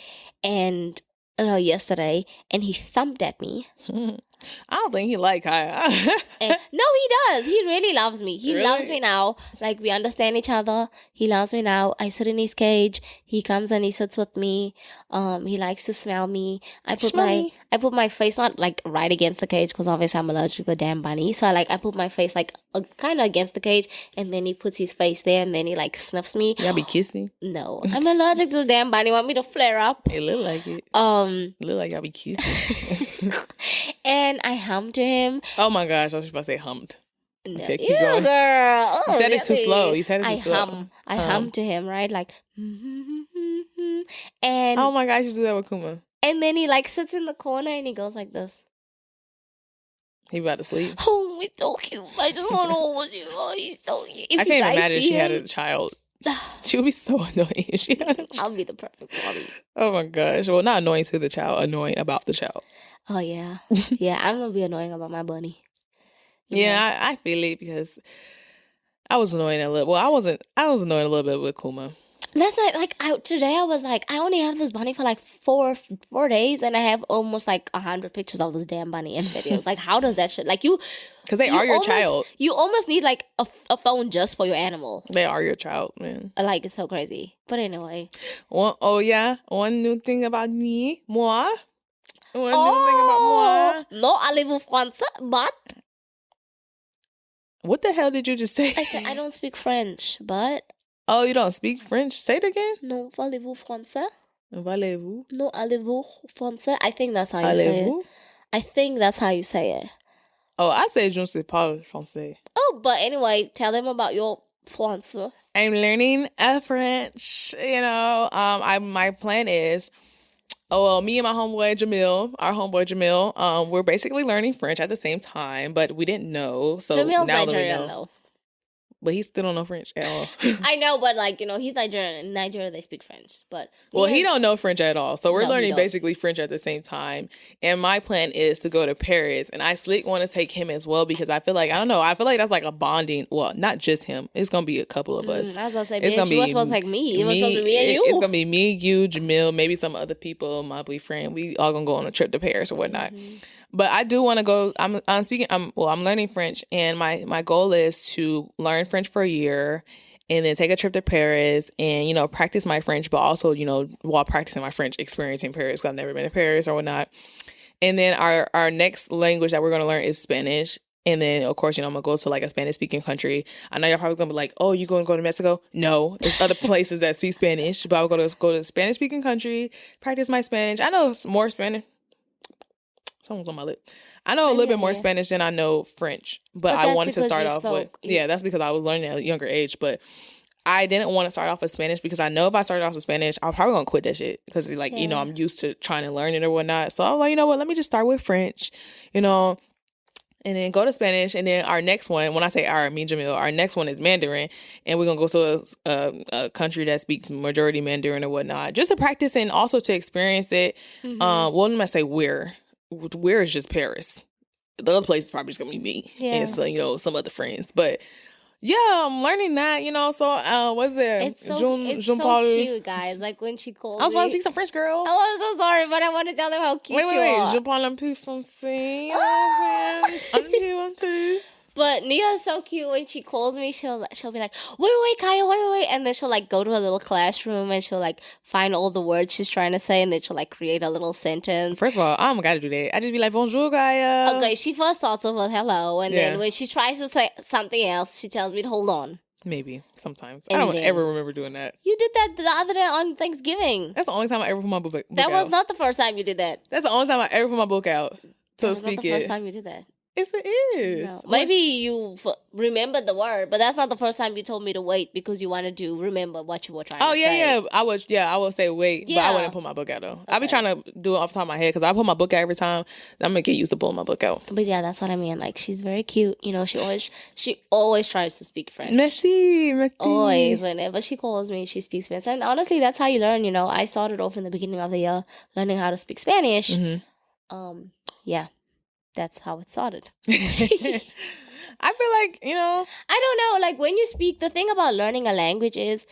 yesterday, and he thumped at me. I don't think he like Kaya. No, he does. He really loves me. He loves me now. Like, we understand each other. He loves me now. I sit in his cage. He comes and he sits with me. He likes to smell me. I put my face not like right against the cage because obviously I'm allergic to the damn bunny. So I put my face like kind of against the cage, and then he puts his face there, and then he like sniffs me. Y'all be kissing? No, I'm allergic to the damn bunny. Want me to flare up? It look like it. It look like y'all be kissing. And I hummed to him. Oh my gosh, I was about to say hummed. No. Okay, keep Ew, going. girl. Oh, You said it too really? slow. You said it too slow. I hum to him, right? Like, and Oh my gosh, you do that with Kuma. and then he like sits in the corner and he goes like this. He about to sleep. Oh, it's so cute. I just want to hold you. Oh, he's so cute. If I you can't even guys imagine if see she had him- a child. She would be so annoying if she had a child. I'll be the perfect mommy. Oh my gosh. Well, not annoying to the child, annoying about the child. Oh yeah, yeah. I'm gonna be annoying about my bunny. Yeah, I feel it because I was annoying a little. Well, I was annoying a little bit with Kuma. That's like today I was like, I only have this bunny for like 4 days, and I have almost like 100 pictures of this damn bunny and videos. Like, how does that shit? Like Because they are your child. You almost need like a phone just for your animal. They are your child, man. Like, it's so crazy. But anyway. One new thing about me, moi. One new thing about moi. No, allez-vous français, but What the hell did you just say? I said I don't speak French, but Oh, you don't speak French? Say it again. non parlez-vous français? Valez-vous? Non, allez-vous français? I think that's how you say it. I think that's how you say it. Oh, I say je ne sais pas français. Oh, but anyway, tell them about your français. I'm learning French. You know, my plan is, me and my homeboy Jamil, we're basically learning French at the same time, but we didn't know. So Jamil's now that we Nigerian know, though. but he still don't know French at all. I know, but like, he's Nigerian. In Nigeria, they speak French. But he don't know French at all. So we're No, he learning don't. basically French at the same time. And my plan is to go to Paris. And I slick want to take him as well because I feel like, I don't know, I feel like that's like a bonding. Well, not just him. It's going to be a couple of us. I was going to say, It's bitch, gonna you were be supposed to like me. It was supposed to be me and you. It's going to be me, you, Jamil, maybe some other people, my boyfriend. We all going to go on a trip to Paris or whatnot. Mm-hmm. But I do want to go. I'm learning French, and my goal is to learn French for a year, and then take a trip to Paris, and practice my French, but also while practicing my French, experiencing Paris because I've never been to Paris or whatnot. And then our next language that we're going to learn is Spanish. And then, of course, I'm going to go to like a Spanish-speaking country. I know y'all probably going to be like, oh, you going to go to Mexico? No, there's other places that speak Spanish, but I'm going to go to a Spanish-speaking country, practice my Spanish. I know more Spanish. Someone's on my lip. I know a little bit more Spanish than I know French, but I wanted to start off with. Yeah, that's because I was learning at a younger age, but I didn't want to start off with Spanish because I know if I started off with Spanish, I'm probably going to quit that shit because, like, I'm used to trying to learn it or whatnot. So I was like, you know what, let me just start with French, and then go to Spanish. And then our next one, when I say our, me and Jamil, our next one is Mandarin. And we're going to go to a country that speaks majority Mandarin or whatnot, just to practice and also to experience it. Mm-hmm. Well, let me say where is just Paris. The other place is probably just going to be me and so, some other friends. But yeah, I'm learning that, so what's it? It's so cute, guys. Like when she calls I was about to speak some French, girl. Oh, I'm so sorry, but I want to tell them how cute you are. Je parle un peu français. But Nia's so cute. When she calls me, she'll be like, wait, Kaya, wait. And then she'll like go to her little classroom and she'll like find all the words she's trying to say, and then she'll like create a little sentence. First of all, I don't gotta do that. I just be like, bonjour, Kaya. Okay, she first starts off with hello, and then when she tries to say something else, she tells me to hold on. Maybe sometimes. And I don't ever remember doing that. You did that the other day on Thanksgiving. That's the only time I ever put my book out. That was not the first time you did that. That's the only time I ever put my book out to That was speak not the it. first time you did that. Yes, it is. No. Maybe you remembered the word, but that's not the first time you told me to wait because you wanted to remember what you were trying to say. I would say wait, but I wouldn't put my book out though. Okay. I be trying to do it off the top of my head because I put my book out every time. I'm gonna get used to pulling my book out. But yeah, that's what I mean. Like, she's very cute. She always tries to speak French. Merci. Always, whenever she calls me, she speaks French. And honestly, that's how you learn. I started off in the beginning of the year learning how to speak Spanish. Mm-hmm. Yeah. That's how it started. I feel like, I don't know. Like, when you speak, the thing about learning a language is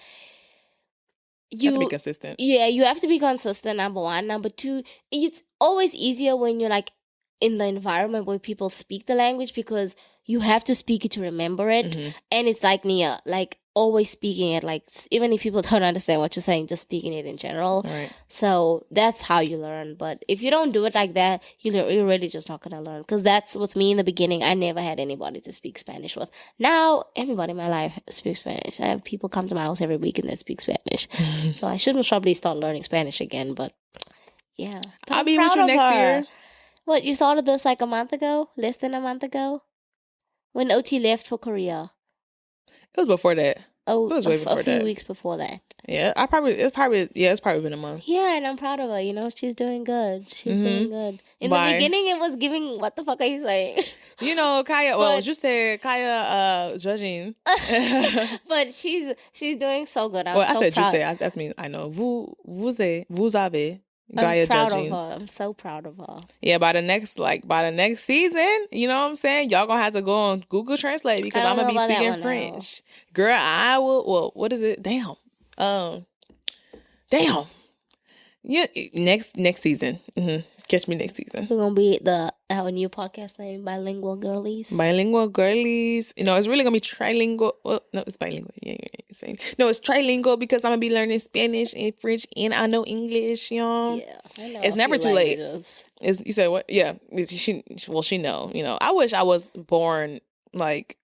you have to be consistent. Yeah, you have to be consistent, number one. Number two, it's always easier when you're like in the environment where people speak the language because you have to speak it to remember it. Mm-hmm. And it's like Nia, like always speaking it, like even if people don't understand what you're saying, just speaking it in general. Right. So that's how you learn. But if you don't do it like that, you're really just not going to learn. Because that's with me in the beginning. I never had anybody to speak Spanish with. Now, everybody in my life speaks Spanish. I have people come to my house every week and they speak Spanish. So I should probably start learning Spanish again. But yeah. I'll be with you next year. What, you started this like a month ago? Less than a month ago? When OT left for Korea. It was before that. Oh, it was way before a few that. weeks before that. Yeah, it's probably been a month. Yeah, and I'm proud of her. You know, she's doing good. She's doing good. In the beginning, it was giving, what the fuck are you saying? You know, Kaya, well, you said Kaya judging. But she's doing so good. I said proud. You say, that means I know. Vous avez. I'm proud of her. I'm so proud of her. Yeah, by the next season, you know what I'm saying? Y'all gonna have to go on Google Translate because I'm gonna be speaking French. Now. Girl, I will. Well, what is it? Damn. Yeah, next season. Catch me next season. We're gonna be our new podcast name, Bilingual Girlies. Bilingual Girlies. You know, it's really gonna be trilingual. Well, no, it's bilingual. Yeah, it's fine. No, it's trilingual because I'm gonna be learning Spanish and French, and I know English, y'all. Yeah, I know. It's never too late. You said what? Yeah, she know. You know, I wish I was born like.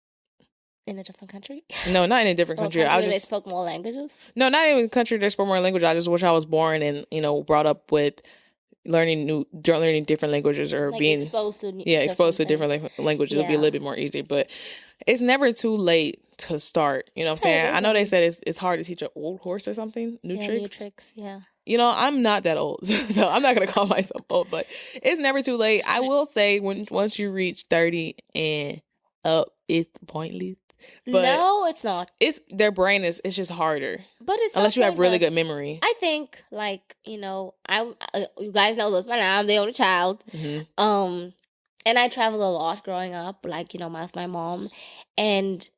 In a different country? No, not in a different country. I was just spoke more languages. No, not even a country that spoke more language. I just wish I was born and brought up with learning different languages or like being exposed to different languages. It'll be a little bit more easy. But it's never too late to start. You know what I'm saying? I know they said it's hard to teach an old horse or something. New tricks. Yeah. You know, I'm not that old, so I'm not gonna call myself old. But it's never too late. I will say once you reach 30 and up, it's pointless. But no, it's not. It's their brain it's just harder. But it's unless you have really good memory. I think I you guys know this by now. I'm the only child. Mm-hmm. And I traveled a lot growing up, with my mom, and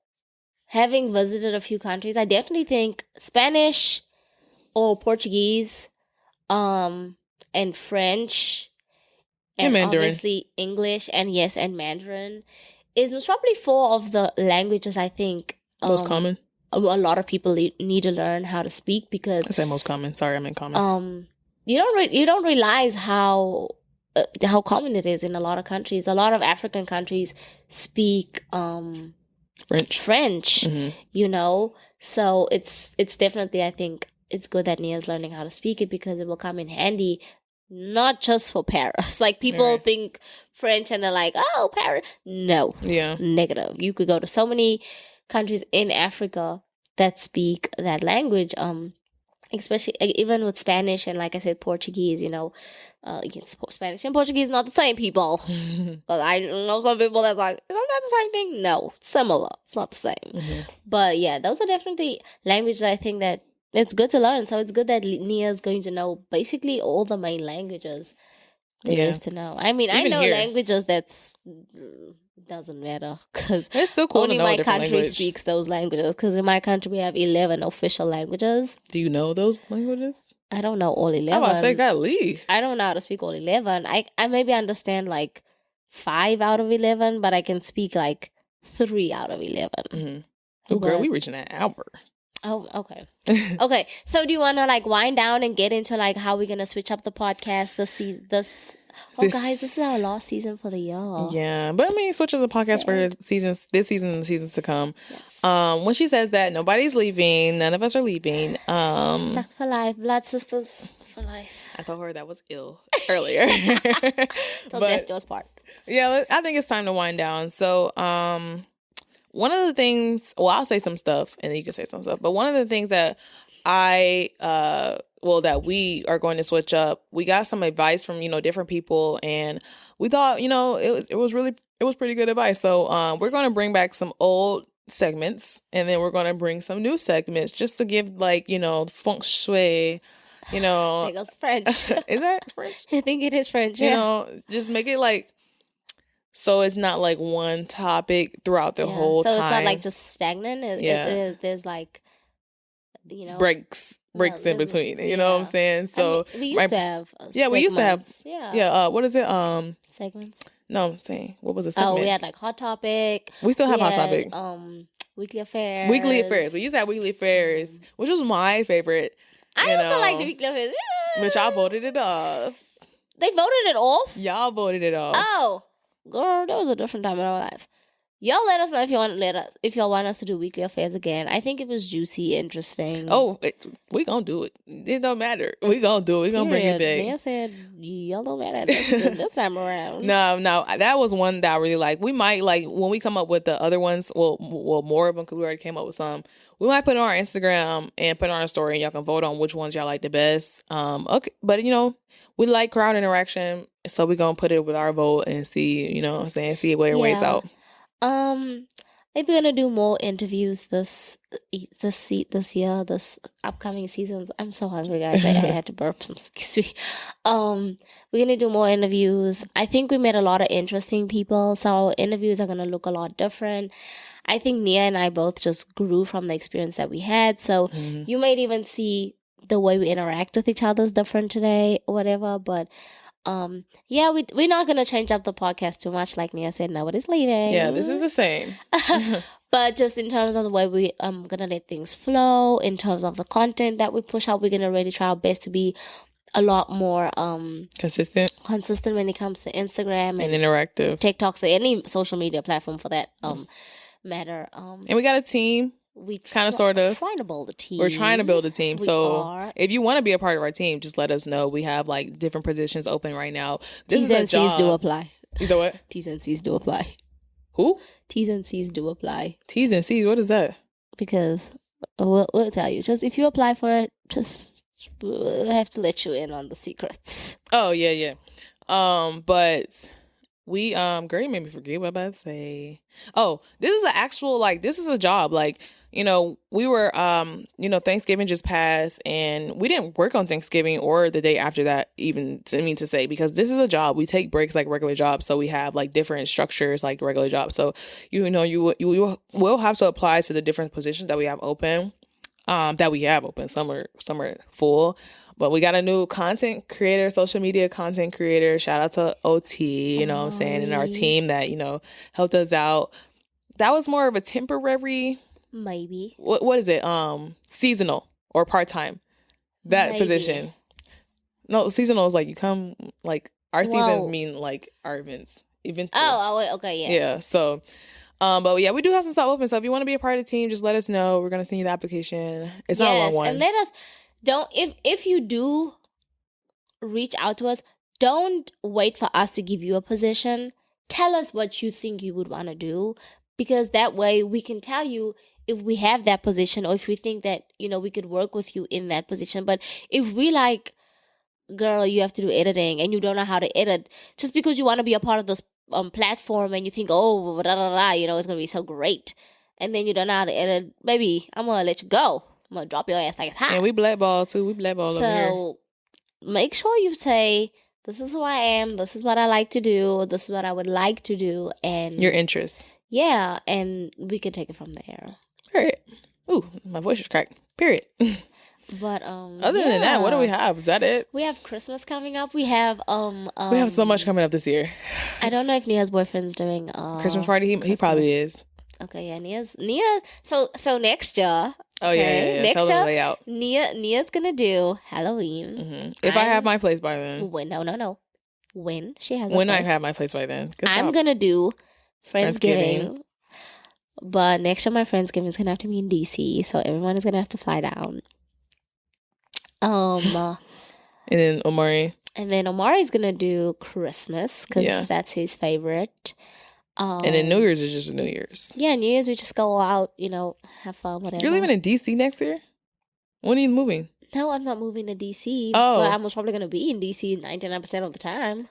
having visited a few countries, I definitely think Spanish or Portuguese, and French, and Mandarin. Obviously English, and Mandarin. Is most probably 4 of the languages I think most common. A lot of people need to learn how to speak because I say most common. Sorry, I meant common. You don't realize how common it is in a lot of countries. A lot of African countries speak French. Mm-hmm. So it's definitely, I think it's good that Nia's learning how to speak it because it will come in handy. Not just for Paris. Like, people think French and they're like, oh, Paris. No. Yeah. Negative. You could go to so many countries in Africa that speak that language, especially even with Spanish and, like I said, Portuguese, Spanish and Portuguese not the same, people. But I know some people that's like, isn't that the same thing? No. Similar. It's not the same. Mm-hmm. But, yeah, those are definitely languages I think that it's good to learn. So it's good that Nia's going to know basically all the main languages there is to know. I mean, even I know languages doesn't matter because it's still cool only my country speaks those languages. Because in my country we have 11 official languages. Do you know those languages? I don't know all 11. I was about to say, golly. I don't know how to speak all 11. I maybe understand 5 out of 11, but I can speak 3 out of 11. Mm-hmm. Oh, girl, we reaching that hour. Oh, okay. Okay. So do you want to wind down and get into how we're going to switch up the podcast guys, this is our last season for the year. Yeah. But I mean, switch up the podcast for this season and the seasons to come. Yes. When she says that nobody's leaving, none of us are leaving. Stuck for life, blood sisters for life. I told her that was ill earlier. Told Jeff Joe's part. Yeah, I think it's time to wind down. So, one of the things, I'll say some stuff and then you can say some stuff. But one of the things that that we are going to switch up, we got some advice from, different people. And we thought, it was pretty good advice. So we're going to bring back some old segments and then we're going to bring some new segments just to give feng shui, It goes French. Is that French? I think it is French. Yeah. Just make it so it's not one topic throughout the whole time. So it's not just stagnant. There's breaks in between. You know what I'm saying? So we used to have segments. We used to have what is it? Segments. No, I'm saying what was a segment? Oh, we had Hot Topic. We still have Hot Topic. Weekly Affairs. Weekly Affairs. We used to have Weekly Affairs, which was my favorite. I also like the Weekly Affairs. But y'all voted it off. They voted it off? Y'all voted it off. Oh. Girl, that was a different time in our life. Y'all let us know if y'all want us to do weekly affairs again. I think it was juicy, interesting. Oh, we gonna do it. It don't matter. We gonna do it. We gonna bring it back. Nia said y'all don't matter this time around. No, that was one that I really like. We might when we come up with the other ones. Well, more of them because we already came up with some. We might put it on our Instagram and put it on our story, and y'all can vote on which ones y'all like the best. Okay, but we like crowd interaction, so we gonna put it with our vote and see. You know what I'm saying? See where it weighs out. Maybe we're gonna do more interviews this year, this upcoming seasons. I'm so hungry, guys. I had to burp some. Excuse me. We're gonna do more interviews. I think we met a lot of interesting people, so our interviews are gonna look a lot different. I think Nia and I both just grew from the experience that we had. So you might even see the way we interact with each other is different today or whatever. But we're not gonna change up the podcast too much. Like Nia said, nobody's leaving. Yeah, this is the same. But just in terms of the way we gonna let things flow, in terms of the content that we push out, we're gonna really try our best to be a lot more consistent when it comes to Instagram and interactive, TikTok, so any social media platform for that matter. And we got a team. We kind of sort of trying to build a team. We're trying to build a team. So if you want to be a part of our team, just let us know. We have different positions open right now. T's and C's do apply. You said what? T's and C's do apply. Who? T's and C's do apply. T's and C's, what is that? Because we'll tell you. Just if you apply for it, just we'll have to let you in on the secrets. Oh yeah. But we girl, you made me forget what I was about to say. Oh, this is an actual this is a job. We were Thanksgiving just passed and we didn't work on Thanksgiving or the day after that, even to say, because this is a job. We take breaks like regular jobs, so we have different structures like regular jobs. So you will have to apply to the different positions that we have open. Some are full. But we got a new content creator, social media content creator. Shout out to OT, you know what I'm saying, and our team that, helped us out. That was more of a temporary, maybe. What is it? Seasonal or part-time. That position. No, seasonal is you come, our seasons mean our events. Okay, yes. Yeah, so, but yeah, we do have some stuff open. So if you want to be a part of the team, just let us know. We're going to send you the application. It's not a long one. And let us... if you do reach out to us, don't wait for us to give you a position. Tell us what you think you would want to do, because that way we can tell you if we have that position or if we think that, we could work with you in that position. But if we girl, you have to do editing and you don't know how to edit, just because you want to be a part of this platform and you think, oh, it's going to be so great. And then you don't know how to edit, baby, I'm going to let you go. I'm going to drop your ass like it's hot. And we blackball too. We blackball over here. So make sure you say, this is who I am. This is what I like to do. This is what I would like to do. And your interests. Yeah. And we can take it from there. Period. Ooh, my voice is cracked. Period. But other than that, what do we have? Is that it? We have Christmas coming up. We have we have so much coming up this year. I don't know if Nia's boyfriend's doing Christmas party. He probably is. Okay, yeah, Nia. So next year. Oh yeah. Next year, layout. Nia's gonna do Halloween. Mm-hmm. If I have my place by then. No. When she has. When I have my place by then. I'm gonna do Friendsgiving. But next year my Friendsgiving is gonna have to be in DC, so everyone is gonna have to fly down. And then Omari. And then Omari's gonna do Christmas because that's his favorite. And then New Year's is just New Year's. Yeah, New Year's we just go out, have fun, whatever. You're living in DC next year? When are you moving? No, I'm not moving to DC. Oh. But I'm most probably going to be in DC 99% of the time.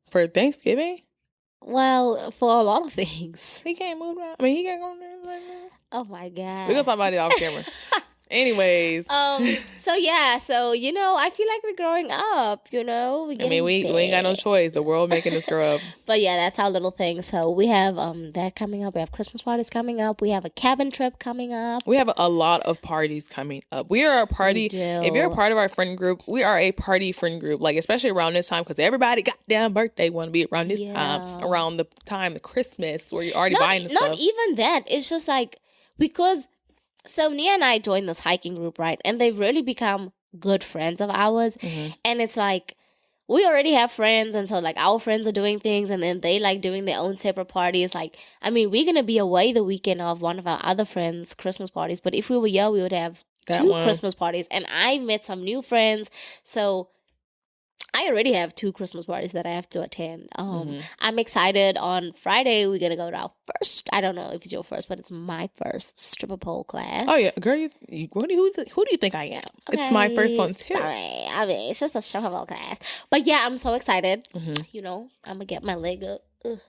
For Thanksgiving? Well, for a lot of things. He can't move around. I mean, he can't go there like that. Oh my God. We're going to talk about it off camera. Anyways. So I feel like we're growing up, we ain't got no choice. The world making us grow up. But yeah, that's our little thing. So we have that coming up. We have Christmas parties coming up. We have a cabin trip coming up. We have a lot of parties coming up. We are a party. If you're a part of our friend group, we are a party friend group. Especially around this time, because everybody goddamn birthday want to be around this time, around the time of Christmas, where you're already buying the stuff. Not even that. It's just because. So Nia and I joined this hiking group, right? And they've really become good friends of ours. Mm-hmm. And it's we already have friends, and so like our friends are doing things, and then they like doing their own separate parties. Like, I mean, we're gonna be away the weekend of one of our other friends' Christmas parties, but if we were here, we would have two Christmas parties, and I met some new friends, so I already have 2 Christmas parties that I have to attend. I'm excited. On Friday, we're going to go to our first, I don't know if it's your first, but it's my first stripper pole class. Oh, yeah. Girl, who do you think I am? Okay. It's my first one, too. Sorry. I mean, it's just a stripper pole class. But yeah, I'm so excited. You know, I'm going to get my leg up. Ugh.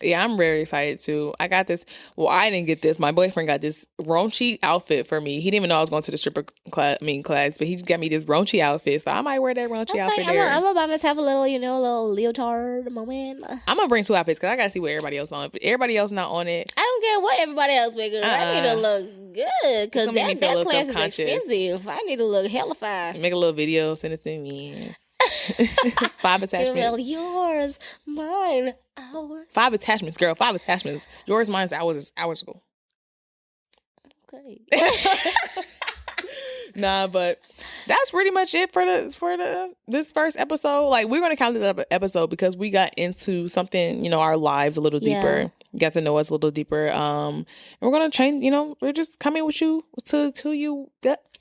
Yeah, I'm very excited too. I got this. Well, I didn't get this. My boyfriend got this raunchy outfit for me. He didn't even know I was going to the stripper class, but he got me this raunchy outfit. So I might wear that raunchy outfit there. I'm about to have a little, little leotard moment. I'm gonna bring 2 outfits because I gotta see what everybody else on. If everybody else not on it, I don't care what everybody else wear. I need to look good because that class is expensive. I need to look hella fine. Make a little video, send it to me. 5 attachments. Yours, mine, ours. 5 attachments, girl. 5 attachments. Yours, mine's ours ago. Okay. Nah, but that's pretty much it for this first episode. Like, we're gonna count this episode because we got into something, our lives a little deeper. Got to know us a little deeper. And we're gonna change. We're just coming with you to you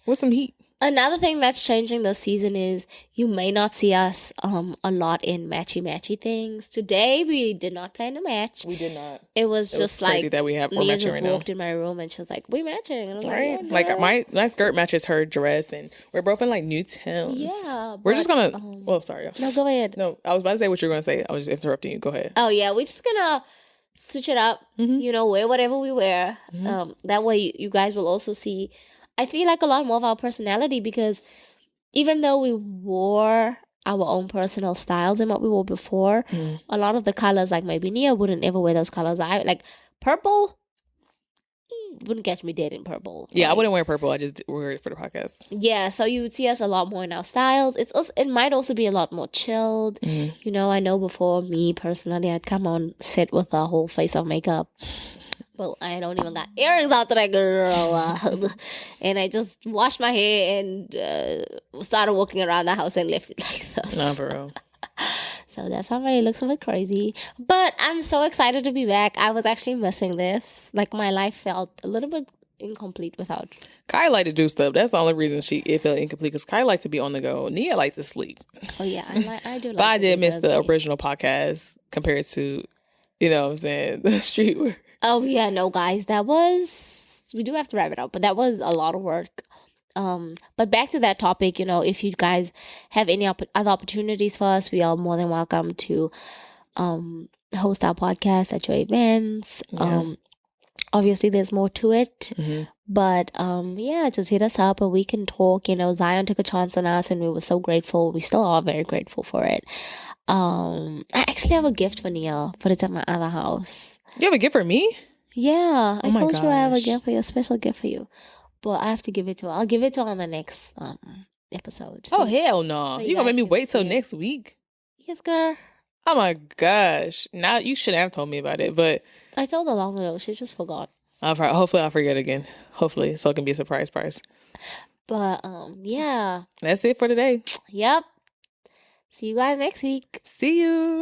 with some heat. Another thing that's changing this season is you may not see us a lot in matchy things. Today we did not plan to match. We did not. It was just crazy that we have. Nia just walked in my room and she was like, "We matching." And I was like, yeah, my skirt matches her dress, and we're both in like new tones. Yeah, we're just gonna. Sorry. No, go ahead. No, I was about to say what you were gonna say. I was just interrupting you. Go ahead. Oh yeah, we're just gonna switch it up. Wear whatever we wear. That way you guys will also see. I feel like a lot more of our personality, because even though we wore our own personal styles in what we wore before, a lot of the colors, like maybe Nia wouldn't ever wear those colors. I like purple. Wouldn't catch me dead in purple. Yeah, I wouldn't wear purple. I just wear it for the podcast. Yeah, so you would see us a lot more in our styles. It might also be a lot more chilled. I know before me personally, I'd come on set with a whole face of makeup. Well, I don't even got earrings out today, girl. And I just washed my hair and started walking around the house and left it like this. Nah, for real. So that's why my hair looks a bit crazy. But I'm so excited to be back. I was actually missing this. Like, my life felt a little bit incomplete without. Kai like to do stuff. That's the only reason it felt incomplete, because Kai likes to be on the go. Nia likes to sleep. Oh, yeah. I do like But I did miss the original podcast compared to, what I'm saying, the street work. Oh, yeah, no, guys, we do have to wrap it up, but that was a lot of work. But back to that topic, if you guys have any other opportunities for us, we are more than welcome to host our podcast at your events. Yeah. Obviously, there's more to it, but just hit us up and we can talk. Zion took a chance on us and we were so grateful. We still are very grateful for it. I actually have a gift for Nia, but it's at my other house. You have a gift for me? Yeah. I told you I have a gift for you, a special gift for you. But I have to give it to her. I'll give it to her on the next episode. So, hell no. So you going to make me wait till next week? Yes, girl. Oh, my gosh. Now, you should have told me about it, but... I told her long ago. She just forgot. Hopefully, I'll forget again. Hopefully, so it can be a surprise prize. But, yeah. That's it for today. Yep. See you guys next week. See you.